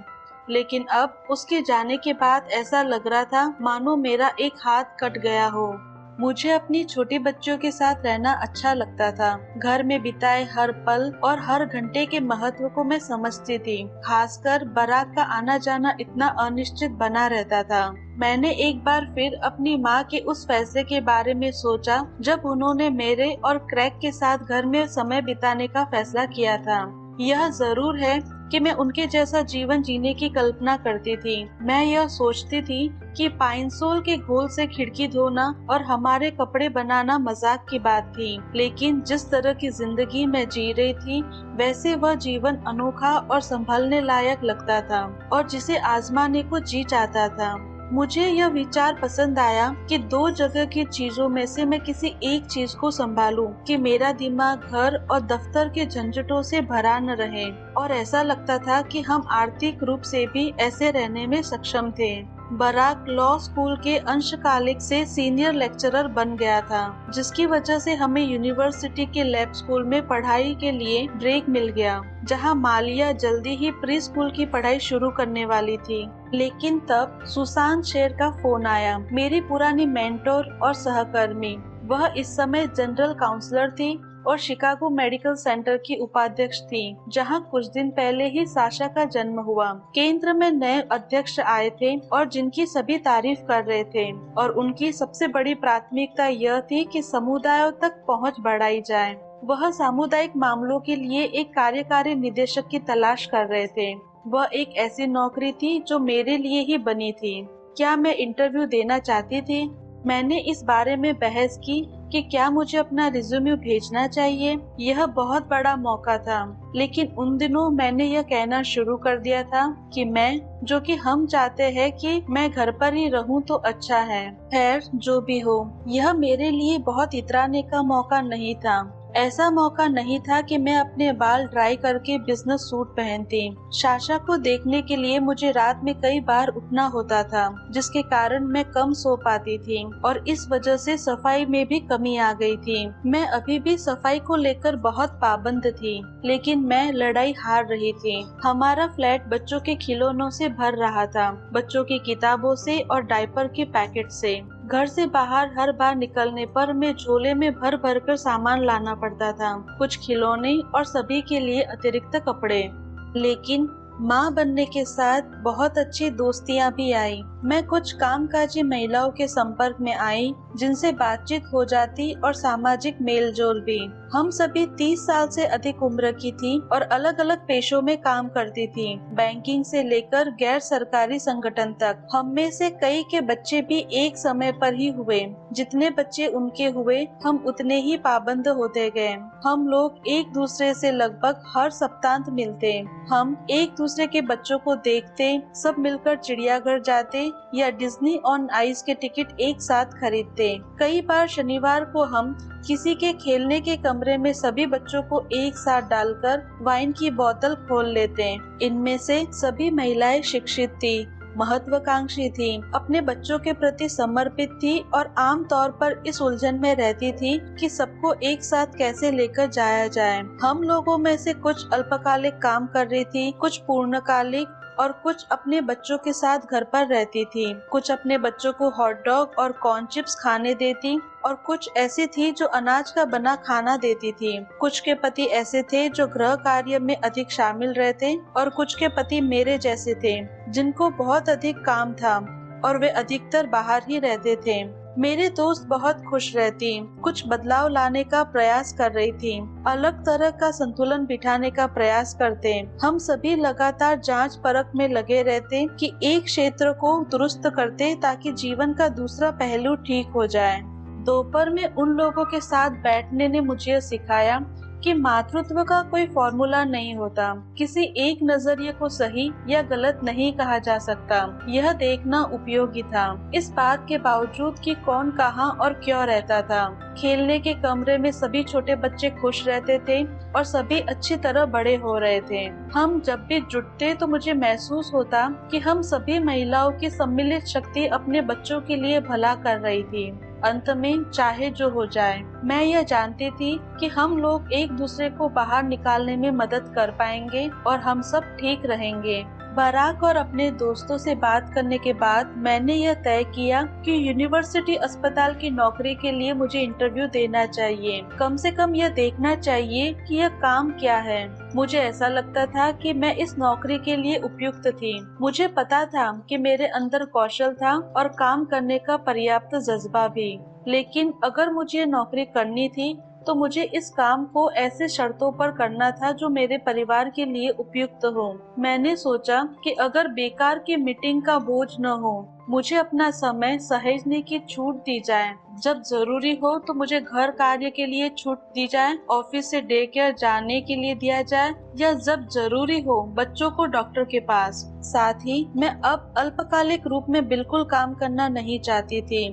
[SPEAKER 1] लेकिन अब उसके जाने के बाद ऐसा लग रहा था मानो मेरा एक हाथ कट गया हो। मुझे अपनी छोटी बच्चों के साथ रहना अच्छा लगता था। घर में बिताए हर पल और हर घंटे के महत्व को मैं समझती थी। खासकर बारात का आना जाना इतना अनिश्चित बना रहता था। मैंने एक बार फिर अपनी माँ के उस फैसले के बारे में सोचा जब उन्होंने मेरे और क्रैग के साथ घर में समय बिताने का फैसला किया था। यह जरूर है कि मैं उनके जैसा जीवन जीने की कल्पना करती थी। मैं यह सोचती थी कि पाइनसोल के घोल से खिड़की धोना और हमारे कपड़े बनाना मजाक की बात थी, लेकिन जिस तरह की जिंदगी मैं जी रही थी वैसे वह जीवन अनोखा और संभलने लायक लगता था और जिसे आजमाने को जी चाहता था। मुझे यह विचार पसंद आया कि दो जगह की चीजों में से मैं किसी एक चीज को संभालूं कि मेरा दिमाग घर और दफ्तर के झंझटों से भरा न रहे। और ऐसा लगता था कि हम आर्थिक रूप से भी ऐसे रहने में सक्षम थे। बराक लॉ स्कूल के अंशकालिक से सीनियर लेक्चरर बन गया था, जिसकी वजह से हमें यूनिवर्सिटी के लैब स्कूल में पढ़ाई के लिए ब्रेक मिल गया, जहां मालिया जल्दी ही प्री स्कूल की पढ़ाई शुरू करने वाली थी। लेकिन तब सुसान शेर का फोन आया, मेरी पुरानी मेंटोर और सहकर्मी। वह इस समय जनरल काउंसलर थी और शिकागो मेडिकल सेंटर की उपाध्यक्ष थी, जहां कुछ दिन पहले ही साशा का जन्म हुआ। केंद्र में नए अध्यक्ष आए थे और जिनकी सभी तारीफ कर रहे थे, और उनकी सबसे बड़ी प्राथमिकता यह थी कि समुदायों तक पहुंच बढ़ाई जाए। वह सामुदायिक मामलों के लिए एक कार्यकारी निदेशक की तलाश कर रहे थे। वह एक ऐसी नौकरी थी जो मेरे लिए ही बनी थी। क्या मैं इंटरव्यू देना चाहती थी? मैंने इस बारे में बहस की कि क्या मुझे अपना रिज्यूमे भेजना चाहिए। यह बहुत बड़ा मौका था, लेकिन उन दिनों मैंने यह कहना शुरू कर दिया था कि मैं, जो कि हम चाहते हैं कि मैं घर पर ही रहूं तो अच्छा है। खैर जो भी हो, यह मेरे लिए बहुत इतराने का मौका नहीं था। ऐसा मौका नहीं था कि मैं अपने बाल ड्राई करके बिजनेस सूट पहनती। साशा को देखने के लिए मुझे रात में कई बार उठना होता था, जिसके कारण मैं कम सो पाती थी और इस वजह से सफाई में भी कमी आ गई थी। मैं अभी भी सफाई को लेकर बहुत पाबंद थी, लेकिन मैं लड़ाई हार रही थी। हमारा फ्लैट बच्चों के खिलौनों से भर रहा था, बच्चों की किताबों से और डायपर के पैकेट से। घर से बाहर हर बार निकलने पर मैं झोले में भर भर कर सामान लाना पड़ता था, कुछ खिलौने और सभी के लिए अतिरिक्त कपड़े। लेकिन माँ बनने के साथ बहुत अच्छी दोस्तियाँ भी आई। मैं कुछ कामकाजी महिलाओं के संपर्क में आई, जिनसे बातचीत हो जाती और सामाजिक मेलजोल भी। हम सभी 30 साल से अधिक उम्र की थी और अलग अलग पेशों में काम करती थी, बैंकिंग से लेकर गैर सरकारी संगठन तक। हम में से कई के बच्चे भी एक समय पर ही हुए। जितने बच्चे उनके हुए, हम उतने ही पाबंद होते गए। हम लोग एक दूसरे से लगभग हर सप्तांत मिलते। हम एक दूसरे के बच्चों को देखते, सब मिलकर चिड़ियाघर जाते या डिज्नी ऑन आइस के टिकट एक साथ खरीदते। कई बार शनिवार को हम किसी के खेलने के कमरे में सभी बच्चों को एक साथ डालकर वाइन की बोतल खोल लेते। इनमें से सभी महिलाएं शिक्षित थी, महत्वाकांक्षी थी, अपने बच्चों के प्रति समर्पित थी और आम तौर पर इस उलझन में रहती थी कि सबको एक साथ कैसे लेकर जाया जाए। हम लोगों में से कुछ अल्पकालिक काम कर रही थी, कुछ पूर्णकालिक और कुछ अपने बच्चों के साथ घर पर रहती थी। कुछ अपने बच्चों को हॉट डॉग और कॉर्न चिप्स खाने देती और कुछ ऐसी थी जो अनाज का बना खाना देती थी। कुछ के पति ऐसे थे जो गृह कार्य में अधिक शामिल रहते और कुछ के पति मेरे जैसे थे जिनको बहुत अधिक काम था और वे अधिकतर बाहर ही रहते थे। मेरे दोस्त बहुत खुश रहती, कुछ बदलाव लाने का प्रयास कर रही थी, अलग तरह का संतुलन बिठाने का प्रयास करते। हम सभी लगातार जांच परख में लगे रहते कि एक क्षेत्र को दुरुस्त करते ताकि जीवन का दूसरा पहलू ठीक हो जाए। दोपहर में उन लोगों के साथ बैठने ने मुझे सिखाया कि मातृत्व का कोई फॉर्मूला नहीं होता। किसी एक नजरिए को सही या गलत नहीं कहा जा सकता। यह देखना उपयोगी था, इस बात के बावजूद कि कौन कहाँ और क्यों रहता था। खेलने के कमरे में सभी छोटे बच्चे खुश रहते थे और सभी अच्छी तरह बड़े हो रहे थे। हम जब भी जुटते तो मुझे महसूस होता कि हम सभी महिलाओं की सम्मिलित शक्ति अपने बच्चों के लिए भला कर रही थी। अंत में चाहे जो हो जाए, मैं यह जानती थी कि हम लोग एक दूसरे को बाहर निकालने में मदद कर पाएंगे और हम सब ठीक रहेंगे। बराक और अपने दोस्तों से बात करने के बाद मैंने यह तय किया कि यूनिवर्सिटी अस्पताल की नौकरी के लिए मुझे इंटरव्यू देना चाहिए। कम से कम यह देखना चाहिए कि यह काम क्या है। मुझे ऐसा लगता था कि मैं इस नौकरी के लिए उपयुक्त थी। मुझे पता था कि मेरे अंदर कौशल था और काम करने का पर्याप्त जज्बा भी। लेकिन अगर मुझे नौकरी करनी थी तो मुझे इस काम को ऐसे शर्तों पर करना था जो मेरे परिवार के लिए उपयुक्त हो। मैंने सोचा कि अगर बेकार की मीटिंग का बोझ न हो, मुझे अपना समय सहेजने की छूट दी जाए। जब जरूरी हो तो मुझे घर कार्य के लिए छूट दी जाए, ऑफिस से डे केयर जाने के लिए दिया जाए या जब जरूरी हो बच्चों को डॉक्टर के पास। साथ ही मैं अब अल्पकालिक रूप में बिल्कुल काम करना नहीं चाहती थी।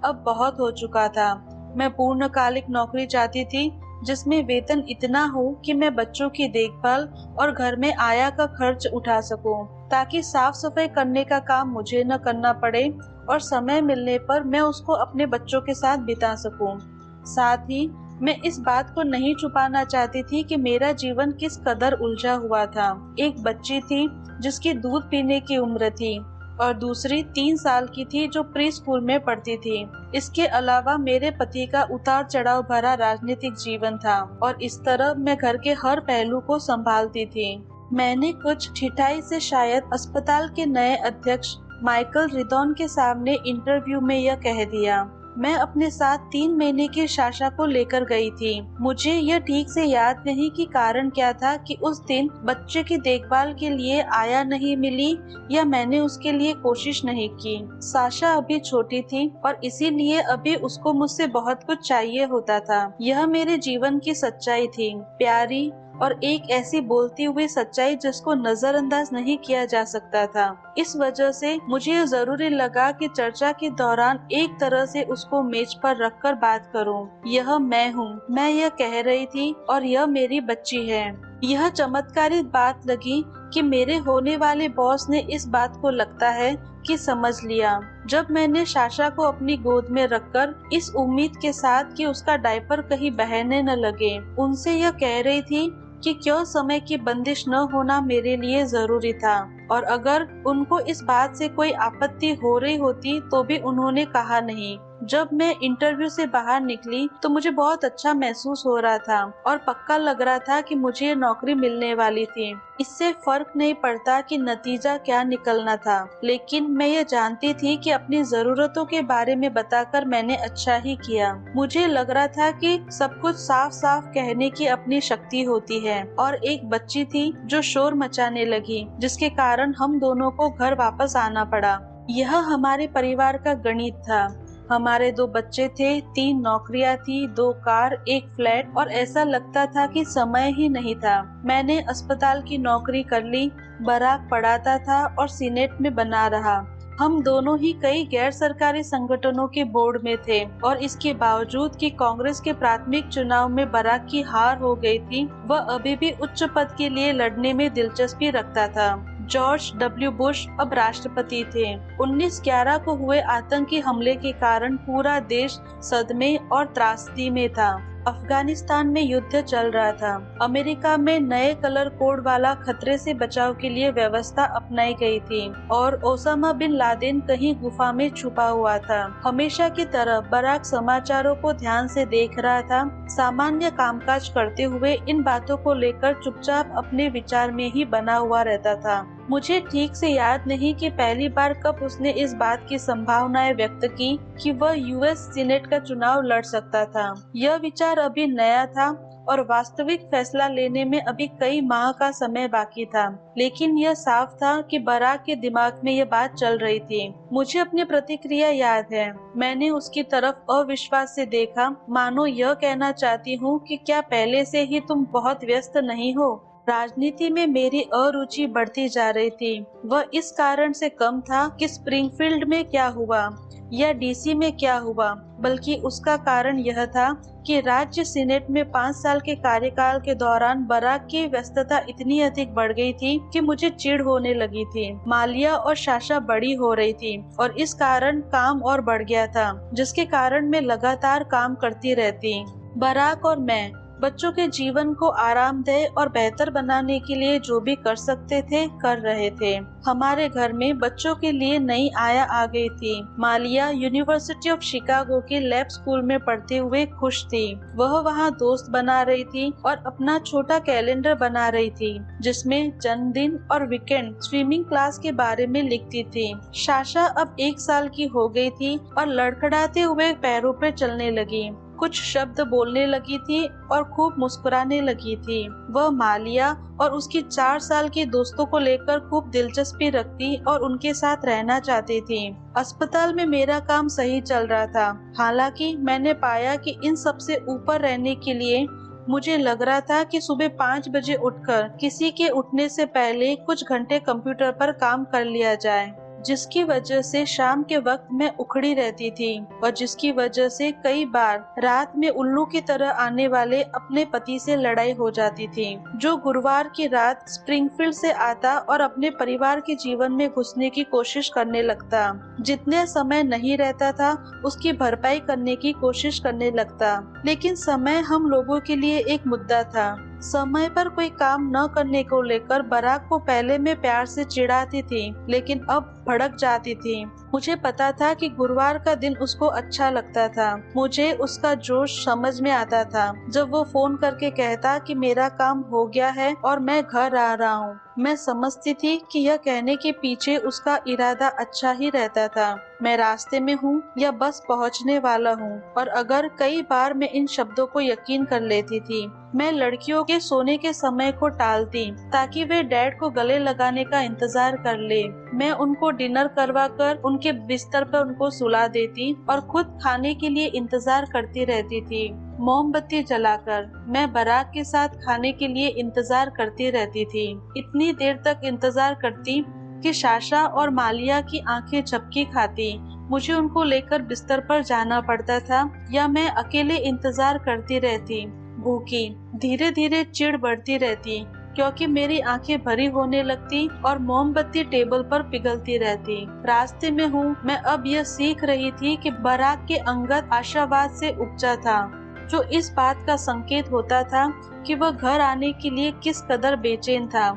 [SPEAKER 1] अब बहुत हो चुका था। मैं पूर्णकालिक नौकरी चाहती थी जिसमें वेतन इतना हो कि मैं बच्चों की देखभाल और घर में आया का खर्च उठा सकूं, ताकि साफ सफाई करने का काम मुझे न करना पड़े और समय मिलने पर मैं उसको अपने बच्चों के साथ बिता सकूं। साथ ही मैं इस बात को नहीं छुपाना चाहती थी कि मेरा जीवन किस कदर उलझा हुआ था। एक बच्ची थी जिसकी दूध पीने की उम्र थी और दूसरी 3 साल की थी जो प्री स्कूल में पढ़ती थी। इसके अलावा मेरे पति का उतार चढ़ाव भरा राजनीतिक जीवन था और इस तरह मैं घर के हर पहलू को संभालती थी। मैंने कुछ ठिठाई से शायद अस्पताल के नए अध्यक्ष माइकल रिदॉन के सामने इंटरव्यू में यह कह दिया। मैं अपने साथ 3 महीने की साशा को लेकर गई थी। मुझे यह ठीक से याद नहीं कि कारण क्या था कि उस दिन बच्चे की देखभाल के लिए आया नहीं मिली या मैंने उसके लिए कोशिश नहीं की। साशा अभी छोटी थी और इसीलिए अभी उसको मुझसे बहुत कुछ चाहिए होता था। यह मेरे जीवन की सच्चाई थी, प्यारी और एक ऐसी बोलती हुई सच्चाई जिसको नजरअंदाज नहीं किया जा सकता था। इस वजह से मुझे यह जरूरी लगा कि चर्चा के दौरान एक तरह से उसको मेज पर रखकर बात करूं। यह मैं हूं, मैं यह कह रही थी और यह मेरी बच्ची है। यह चमत्कारी बात लगी कि मेरे होने वाले बॉस ने इस बात को लगता है कि समझ लिया। जब मैंने साशा को अपनी गोद में रखकर इस उम्मीद के साथ कि उसका डायपर कहीं बहने न लगे, उनसे यह कह रही थी कि क्यों समय की बंदिश न होना मेरे लिए जरूरी था और अगर उनको इस बात से कोई आपत्ति हो रही होती तो भी उन्होंने कहा नहीं। जब मैं इंटरव्यू से बाहर निकली तो मुझे बहुत अच्छा महसूस हो रहा था और पक्का लग रहा था कि मुझे ये नौकरी मिलने वाली थी। इससे फर्क नहीं पड़ता कि नतीजा क्या निकलना था, लेकिन मैं ये जानती थी कि अपनी जरूरतों के बारे में बताकर मैंने अच्छा ही किया। मुझे लग रहा था कि सब कुछ साफ साफ कहने की अपनी शक्ति होती है और एक बच्ची थी जो शोर मचाने लगी, जिसके कारण हम दोनों को घर वापस आना पड़ा। यह हमारे परिवार का गणित था। हमारे 2 बच्चे थे, 3 नौकरियां थी, 2 कार, 1 फ्लैट और ऐसा लगता था कि समय ही नहीं था। मैंने अस्पताल की नौकरी कर ली, बराक पढ़ाता था और सीनेट में बना रहा। हम दोनों ही कई गैर सरकारी संगठनों के बोर्ड में थे और इसके बावजूद कि कांग्रेस के प्राथमिक चुनाव में बराक की हार हो गई थी, वह अभी भी उच्च पद के लिए लड़ने में दिलचस्पी रखता था। जॉर्ज डब्ल्यू बुश अब राष्ट्रपति थे। 1911 को हुए आतंकी हमले के कारण पूरा देश सदमे और त्रासदी में था। अफगानिस्तान में युद्ध चल रहा था। अमेरिका में नए कलर कोड वाला खतरे से बचाव के लिए व्यवस्था अपनाई गई थी और ओसामा बिन लादेन कहीं गुफा में छुपा हुआ था। हमेशा की तरह बराक समाचारों को ध्यान से देख रहा था। सामान्य कामकाज करते हुए इन बातों को लेकर चुपचाप अपने विचार में ही बना हुआ रहता था। मुझे ठीक से याद नहीं कि पहली बार कब उसने इस बात की संभावनाएं व्यक्त की कि वह यूएस सीनेट का चुनाव लड़ सकता था। यह विचार अभी नया था और वास्तविक फैसला लेने में अभी कई माह का समय बाकी था, लेकिन यह साफ था कि बराक के दिमाग में यह बात चल रही थी। मुझे अपनी प्रतिक्रिया याद है। मैंने उसकी तरफ अविश्वास से देखा, मानो यह कहना चाहती हूँ कि क्या पहले से ही तुम बहुत व्यस्त नहीं हो। राजनीति में मेरी अरुचि बढ़ती जा रही थी। वह इस कारण से कम था कि स्प्रिंगफील्ड में क्या हुआ या डीसी में क्या हुआ, बल्कि उसका कारण यह था कि राज्य सीनेट में 5 साल के कार्यकाल के दौरान बराक की व्यस्तता इतनी अधिक बढ़ गई थी कि मुझे चिढ़ होने लगी थी। मालिया और साशा बड़ी हो रही थी और इस कारण काम और बढ़ गया था, जिसके कारण मैं लगातार काम करती रहती। बराक और मैं बच्चों के जीवन को आरामदेह और बेहतर बनाने के लिए जो भी कर सकते थे कर रहे थे। हमारे घर में बच्चों के लिए नई आया आ गई थी। मालिया यूनिवर्सिटी ऑफ शिकागो के लैब स्कूल में पढ़ते हुए खुश थी। वह वहाँ दोस्त बना रही थी और अपना छोटा कैलेंडर बना रही थी, जिसमें जन्मदिन और वीकेंड स्विमिंग क्लास के बारे में लिखती थी। साशा अब 1 साल की हो गई थी और लड़खड़ाते हुए पैरों पर चलने लगी, कुछ शब्द बोलने लगी थी और खूब मुस्कुराने लगी थी। वह मालिया और उसकी 4 साल की दोस्तों को लेकर खूब दिलचस्पी रखती और उनके साथ रहना चाहती थी। अस्पताल में मेरा काम सही चल रहा था। हालांकि मैंने पाया कि इन सब से ऊपर रहने के लिए मुझे लग रहा था कि सुबह 5 बजे उठकर किसी के उठने से पहले कुछ घंटे कंप्यूटर पर काम कर लिया जाए, जिसकी वजह से शाम के वक्त मैं उखड़ी रहती थी और जिसकी वजह से कई बार रात में उल्लू की तरह आने वाले अपने पति से लड़ाई हो जाती थी, जो गुरुवार की रात स्प्रिंगफील्ड से आता और अपने परिवार के जीवन में घुसने की कोशिश करने लगता। जितने समय नहीं रहता था उसकी भरपाई करने की कोशिश करने लगता। लेकिन समय हम लोगों के लिए एक मुद्दा था। समय पर कोई काम न करने को लेकर बराक को पहले मैं प्यार से चिढ़ाती थी, लेकिन अब भड़क जाती थी। मुझे पता था कि गुरुवार का दिन उसको अच्छा लगता था। मुझे उसका जोश समझ में आता था जब वो फोन करके कहता कि मेरा काम हो गया है और मैं घर आ रहा हूँ। मैं समझती थी कि यह कहने के पीछे उसका इरादा अच्छा ही रहता था। मैं रास्ते में हूँ या बस पहुँचने वाला हूँ, और अगर कई बार मैं इन शब्दों को यकीन कर लेती थी। मैं लड़कियों के सोने के समय को टालती ताकि वे डैड को गले लगाने का इंतजार कर ले। मैं उनको डिनर करवा कर उनके बिस्तर पर उनको सुला देती और खुद खाने के लिए इंतजार करती रहती थी। मोमबत्ती जलाकर मैं बराक के साथ खाने के लिए इंतजार करती रहती थी। इतनी देर तक इंतजार करती कि साशा और मालिया की आंखें झपकी खाती। मुझे उनको लेकर बिस्तर पर जाना पड़ता था या मैं अकेले इंतजार करती रहती। भूखी धीरे धीरे चिढ़ बढ़ती रहती क्योंकि मेरी आंखें भरी होने लगती और मोमबत्ती टेबल पर पिघलती रहती। रास्ते में हूँ मैं अब यह सीख रही थी कि बराक के अंगत आशावाद से उपजा था, जो इस बात का संकेत होता था कि वह घर आने के लिए किस कदर बेचैन था।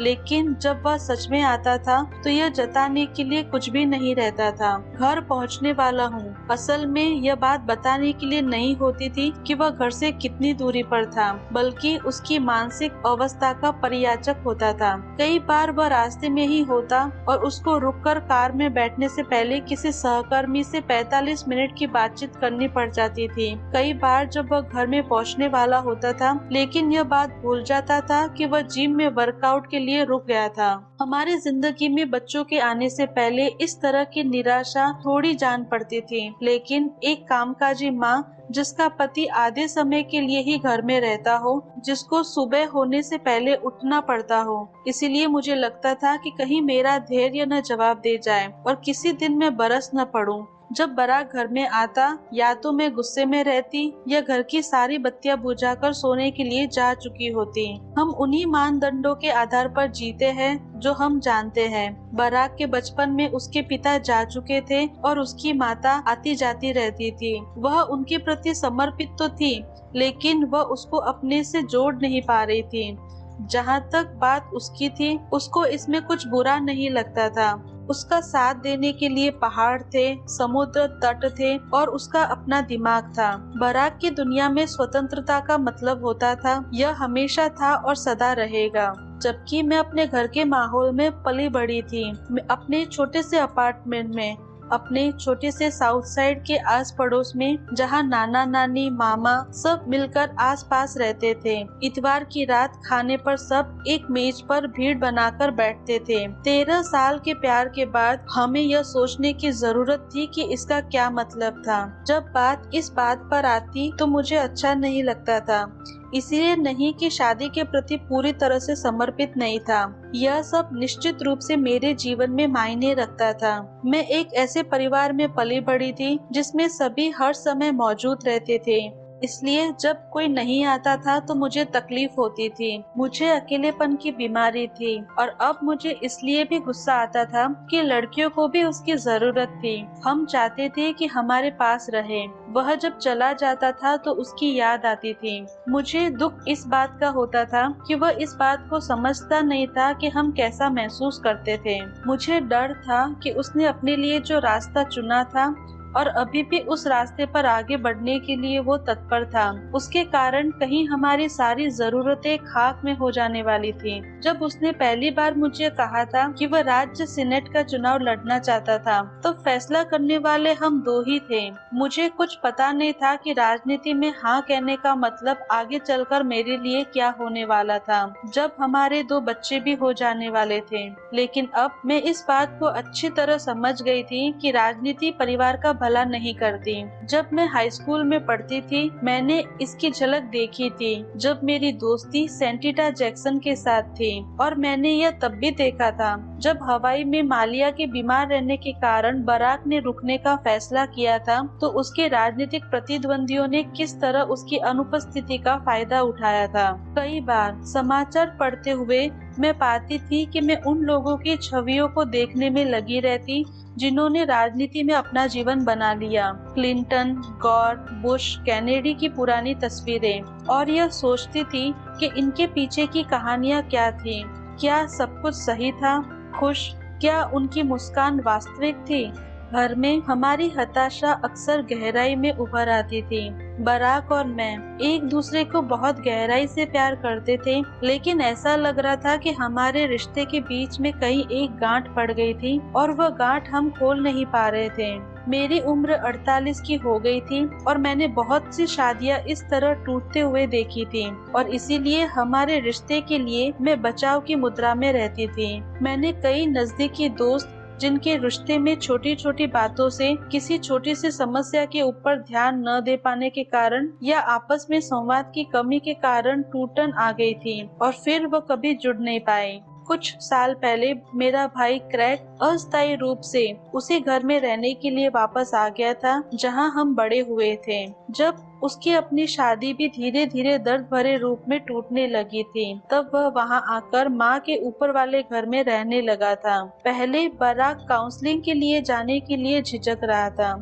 [SPEAKER 1] लेकिन जब वह सच में आता था तो यह जताने के लिए कुछ भी नहीं रहता था। घर पहुंचने वाला हूँ। असल में यह बात बताने के लिए नहीं होती थी कि वह घर से कितनी दूरी पर था, बल्कि उसकी मानसिक अवस्था का परियाचक होता था। कई बार वह रास्ते में ही होता और उसको रुककर कार में बैठने से पहले किसी सहकर्मी से 45 मिनट की बातचीत करनी पड़ जाती थी। कई बार जब वह घर में पहुँचने वाला होता था, लेकिन यह बात भूल जाता था कि वह जिम में वर्कआउट के लिए लिए रुक गया था। हमारी जिंदगी में बच्चों के आने से पहले इस तरह की निराशा थोड़ी जान पड़ती थी, लेकिन एक कामकाजी माँ जिसका पति आधे समय के लिए ही घर में रहता हो, जिसको सुबह होने से पहले उठना पड़ता हो, इसीलिए मुझे लगता था कि कहीं मेरा धैर्य न जवाब दे जाए और किसी दिन मैं बरस न पड़ूं। जब बारात घर में आता, या तो मैं गुस्से में रहती या घर की सारी बत्तियां बुझाकर सोने के लिए जा चुकी होती। हम उन्हीं मानदंडों के आधार पर जीते हैं जो हम जानते हैं। बारात के बचपन में उसके पिता जा चुके थे और उसकी माता आती जाती रहती थी। वह उनके प्रति समर्पित तो थी, लेकिन वह उसको अपने से जोड़ नहीं पा रही थी। जहाँ तक बात उसकी थी, उसको इसमें कुछ बुरा नहीं लगता था। उसका साथ देने के लिए पहाड़ थे, समुद्र तट थे और उसका अपना दिमाग था। बारात की दुनिया में स्वतंत्रता का मतलब होता था, यह हमेशा था और सदा रहेगा। जबकि मैं अपने घर के माहौल में पली बड़ी थी, मैं अपने छोटे से अपार्टमेंट में, अपने छोटे से साउथ साइड के आस पड़ोस में, जहाँ नाना नानी मामा सब मिलकर आस पास रहते थे। इतवार की रात खाने पर सब एक मेज पर भीड़ बनाकर बैठते थे। 13 साल के प्यार के बाद हमें यह सोचने की जरूरत थी कि इसका क्या मतलब था। जब बात इस बात पर आती तो मुझे अच्छा नहीं लगता था, इसलिए नहीं कि शादी के प्रति पूरी तरह से समर्पित नहीं था। यह सब निश्चित रूप से मेरे जीवन में मायने रखता था। मैं एक ऐसे परिवार में पली बड़ी थी जिसमें सभी हर समय मौजूद रहते थे, इसलिए जब कोई नहीं आता था तो मुझे तकलीफ होती थी। मुझे अकेलेपन की बीमारी थी और अब मुझे इसलिए भी गुस्सा आता था कि लड़कियों को भी उसकी जरूरत थी। हम चाहते थे कि हमारे पास रहे। वह जब चला जाता था तो उसकी याद आती थी। मुझे दुख इस बात का होता था कि वह इस बात को समझता नहीं था कि हम कैसा महसूस करते थे। मुझे डर था कि उसने अपने लिए जो रास्ता चुना था और अभी भी उस रास्ते पर आगे बढ़ने के लिए वो तत्पर था, उसके कारण कहीं हमारी सारी जरूरतें खाक में हो जाने वाली थी। जब उसने पहली बार मुझे कहा था कि वह राज्य सीनेट का चुनाव लड़ना चाहता था, तो फैसला करने वाले हम दो ही थे। मुझे कुछ पता नहीं था कि राजनीति में हाँ कहने का मतलब आगे चलकर मेरे लिए क्या होने वाला था, जब हमारे 2 बच्चे भी हो जाने वाले थे। लेकिन अब मैं इस बात को अच्छी तरह समझ गई थी कि राजनीति परिवार का भला नहीं करती। जब मैं हाई स्कूल में पढ़ती थी, मैंने इसकी झलक देखी थी जब मेरी दोस्ती सेंटिटा जैक्सन के साथ थी, और मैंने यह तब भी देखा था जब हवाई में मालिया के बीमार रहने के कारण बारात ने रुकने का फैसला किया था, तो उसके राजनीतिक प्रतिद्वंदियों ने किस तरह उसकी अनुपस्थिति का फायदा उठाया था। कई बार समाचार पढ़ते हुए मैं पाती थी कि मैं उन लोगों की छवियों को देखने में लगी रहती जिन्होंने राजनीति में अपना जीवन बना लिया। क्लिंटन, गॉर, बुश, कैनेडी की पुरानी तस्वीरें, और यह सोचती थी कि इनके पीछे की कहानियां क्या थी। क्या सब कुछ सही था? खुश? क्या उनकी मुस्कान वास्तविक थी? घर में हमारी हताशा अक्सर गहराई में उभर आती थी। बराक और मैं एक दूसरे को बहुत गहराई से प्यार करते थे, लेकिन ऐसा लग रहा था कि हमारे रिश्ते के बीच में कहीं एक गांठ पड़ गई थी और वह गांठ हम खोल नहीं पा रहे थे। मेरी उम्र 48 की हो गई थी और मैंने बहुत सी शादियां इस तरह टूटते हुए देखी थी, और इसीलिए हमारे रिश्ते के लिए मैं बचाव की मुद्रा में रहती थी। मैंने कई नजदीकी दोस्त जिनके रिश्ते में छोटी छोटी बातों से, किसी छोटी सी समस्या के ऊपर ध्यान न दे पाने के कारण या आपस में संवाद की कमी के कारण टूटन आ गई थी और फिर वो कभी जुड़ नहीं पाए। कुछ साल पहले मेरा भाई क्रैक अस्थायी रूप से उसी घर में रहने के लिए वापस आ गया था जहां हम बड़े हुए थे। जब उसकी अपनी शादी भी धीरे धीरे दर्द भरे रूप में टूटने लगी थी, तब वह वहां आकर माँ के ऊपर वाले घर में रहने लगा था। पहले बाराक काउंसलिंग के लिए जाने के लिए झिझक रहा था।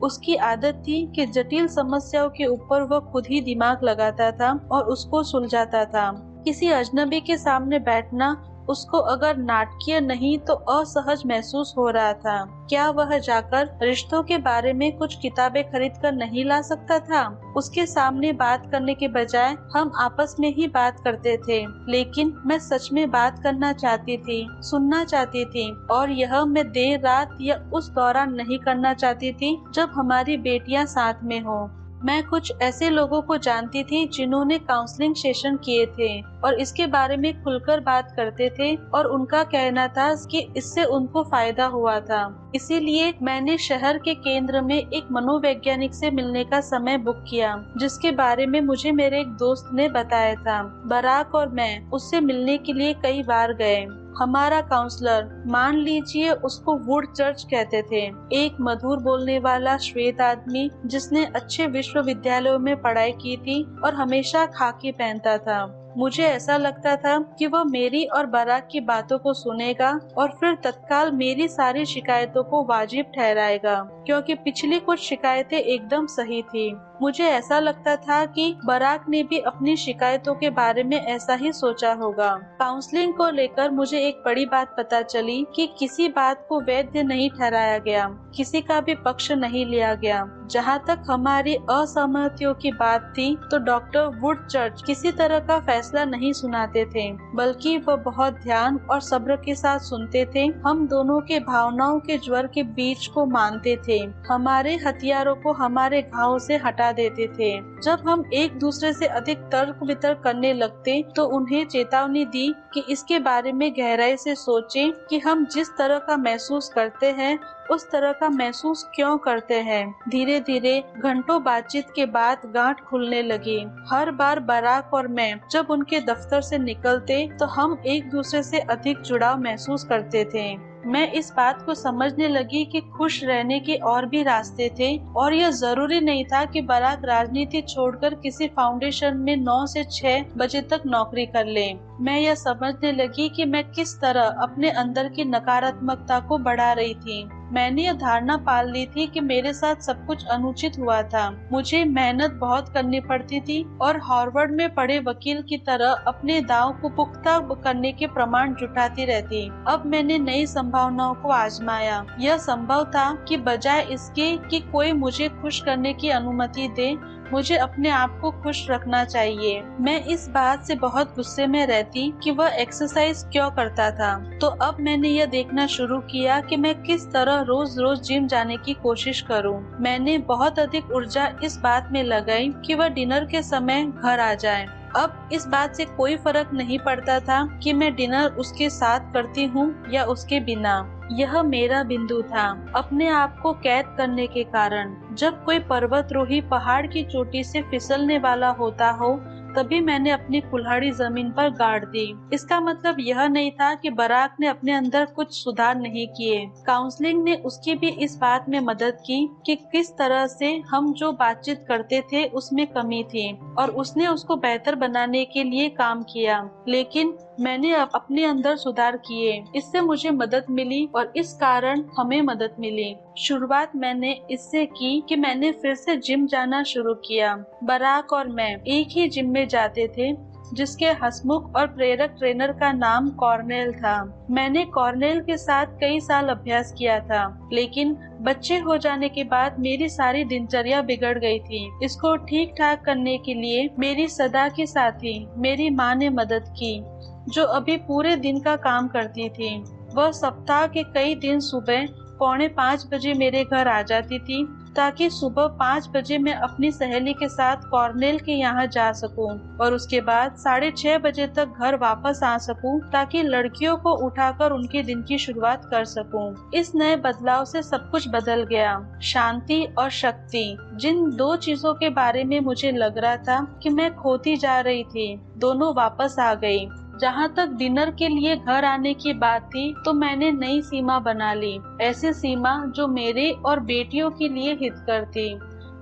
[SPEAKER 1] उसकी आदत थी कि जटिल समस्याओं के ऊपर वह खुद ही दिमाग लगाता था और उसको सुलझाता था। किसी अजनबी के सामने बैठना उसको अगर नाटकीय नहीं तो असहज महसूस हो रहा था। क्या वह जाकर रिश्तों के बारे में कुछ किताबें खरीद कर नहीं ला सकता था? उसके सामने बात करने के बजाय हम आपस में ही बात करते थे, लेकिन मैं सच में बात करना चाहती थी, सुनना चाहती थी, और यह मैं देर रात या उस दौरान नहीं करना चाहती थी जब हमारी बेटियां साथ में हो। मैं कुछ ऐसे लोगों को जानती थी जिन्होंने काउंसलिंग सेशन किए थे और इसके बारे में खुलकर बात करते थे और उनका कहना था कि इससे उनको फायदा हुआ था। इसीलिए मैंने शहर के केंद्र में एक मनोवैज्ञानिक से मिलने का समय बुक किया, जिसके बारे में मुझे मेरे एक दोस्त ने बताया था। बराक और मैं उससे मिलने के लिए कई बार गए। हमारा काउंसलर, मान लीजिए उसको वुड चर्च कहते थे, एक मधुर बोलने वाला श्वेत आदमी जिसने अच्छे विश्वविद्यालयों में पढ़ाई की थी और हमेशा खाकी पहनता था। मुझे ऐसा लगता था कि वह मेरी और बराक की बातों को सुनेगा और फिर तत्काल मेरी सारी शिकायतों को वाजिब ठहराएगा, क्योंकि पिछली कुछ शिकायतें एकदम सही थी। मुझे ऐसा लगता था कि बराक ने भी अपनी शिकायतों के बारे में ऐसा ही सोचा होगा। काउंसलिंग को लेकर मुझे एक बड़ी बात पता चली कि किसी बात को वैध नहीं ठहराया गया, किसी का भी पक्ष नहीं लिया गया। जहाँ तक हमारी असहमतियों की बात थी, तो डॉक्टर वुड चर्च किसी तरह का फैसला नहीं सुनाते थे, बल्कि वह बहुत ध्यान और सब्र के साथ सुनते थे। हम दोनों के भावनाओं के ज्वर के बीच को मानते थे, हमारे हथियारों को हमारे घावों से हटा देते थे। जब हम एक दूसरे से अधिक तर्क वितर्क करने लगते, तो उन्हें चेतावनी दी कि इसके बारे में गहराई से सोचें कि हम जिस तरह का महसूस करते हैं उस तरह का महसूस क्यों करते हैं। धीरे धीरे घंटों बातचीत के बाद गांठ खुलने लगी। हर बार बराक और मैं जब उनके दफ्तर से निकलते, तो हम एक दूसरे से अधिक जुड़ाव महसूस करते थे। मैं इस बात को समझने लगी कि खुश रहने के और भी रास्ते थे और यह जरूरी नहीं था कि बराक राजनीति छोड़कर किसी फाउंडेशन में 9 से 6 बजे तक नौकरी कर ले। मैं यह समझने लगी कि मैं किस तरह अपने अंदर की नकारात्मकता को बढ़ा रही थी। मैंने यह धारणा पाल ली थी कि मेरे साथ सब कुछ अनुचित हुआ था। मुझे मेहनत बहुत करनी पड़ती थी और हार्वर्ड में पढ़े वकील की तरह अपने दांव को पुख्ता करने के प्रमाण जुटाती रहती। अब मैंने नई संभावनाओं को आजमाया। यह संभव था कि बजाय इसके कि कोई मुझे खुश करने की अनुमति दे, मुझे अपने आप को खुश रखना चाहिए। मैं इस बात से बहुत गुस्से में रहती कि वह एक्सरसाइज क्यों करता था। तो अब मैंने यह देखना शुरू किया कि मैं किस तरह रोज रोज जिम जाने की कोशिश करूं। मैंने बहुत अधिक ऊर्जा इस बात में लगाई कि वह डिनर के समय घर आ जाए। अब इस बात से कोई फर्क नहीं पड़ता था कि मैं डिनर उसके साथ करती हूँ या उसके बिना। यह मेरा बिंदु था, अपने आप को कैद करने के कारण। जब कोई पर्वतरोही पहाड़ की चोटी से फिसलने वाला होता हो, तभी मैंने अपनी कुल्हाड़ी जमीन पर गाड़ दी। इसका मतलब यह नहीं था कि बराक ने अपने अंदर कुछ सुधार नहीं किए। काउंसलिंग ने उसकी भी इस बात में मदद की कि किस तरह से हम जो बातचीत करते थे उसमें कमी थी, और उसने उसको बेहतर बनाने के लिए काम किया। लेकिन मैंने अपने अंदर सुधार किए। इससे मुझे मदद मिली और इस कारण हमें मदद मिली। शुरुआत मैंने इससे की कि मैंने फिर से जिम जाना शुरू किया। बराक और मैं एक ही जिम में जाते थे, जिसके हंसमुख और प्रेरक ट्रेनर का नाम कॉर्नेल था। मैंने कॉर्नेल के साथ कई साल अभ्यास किया था, लेकिन बच्चे हो जाने के बाद मेरी सारी दिनचर्या बिगड़ गई थी। इसको ठीक ठाक करने के लिए मेरी सदा की साथी, मेरी माँ ने मदद की, जो अभी पूरे दिन का काम करती थी। वह सप्ताह के कई दिन सुबह 4:45 बजे मेरे घर आ जाती थी, ताकि सुबह 5 बजे मैं अपनी सहेली के साथ कॉर्नेल के यहाँ जा सकूं और उसके बाद 6:30 बजे तक घर वापस आ सकूं, ताकि लड़कियों को उठाकर उनके दिन की शुरुआत कर सकूं। इस नए बदलाव से सब कुछ बदल गया। शांति और शक्ति, जिन दो चीजों के बारे में मुझे लग रहा था कि मैं खोती जा रही थी, दोनों वापस आ गई। जहाँ तक डिनर के लिए घर आने की बात थी, तो मैंने नई सीमा बना ली, ऐसी सीमा जो मेरे और बेटियों के लिए हितकर थी।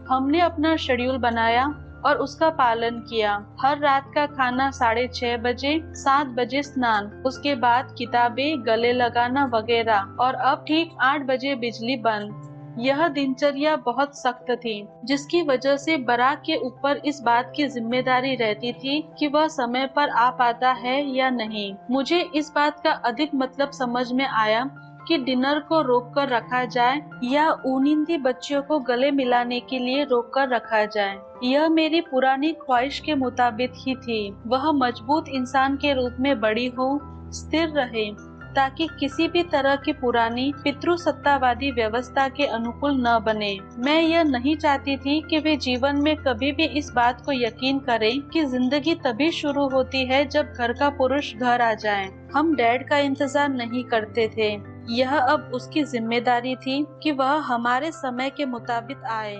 [SPEAKER 1] हमने अपना शेड्यूल बनाया और उसका पालन किया। हर रात का खाना 6:30 बजे, 7 बजे स्नान, उसके बाद किताबें, गले लगाना वगैरह, और अब ठीक 8 बजे बिजली बंद। यह दिनचर्या बहुत सख्त थी, जिसकी वजह से बराक के ऊपर इस बात की जिम्मेदारी रहती थी कि वह समय पर आ पाता है या नहीं। मुझे इस बात का अधिक मतलब समझ में आया कि डिनर को रोक कर रखा जाए या ऊनिंदी बच्चियों को गले मिलाने के लिए रोक कर रखा जाए। यह मेरी पुरानी ख्वाहिश के मुताबिक ही थी। वह मजबूत इंसान के रूप में बड़ी हो, स्थिर रहे, ताकि किसी भी तरह की पुरानी पितृसत्तावादी व्यवस्था के अनुकूल न बने। मैं यह नहीं चाहती थी कि वे जीवन में कभी भी इस बात को यकीन करें कि जिंदगी तभी शुरू होती है जब घर का पुरुष घर आ जाए। हम डैड का इंतजार नहीं करते थे। यह अब उसकी जिम्मेदारी थी कि वह हमारे समय के मुताबिक आए।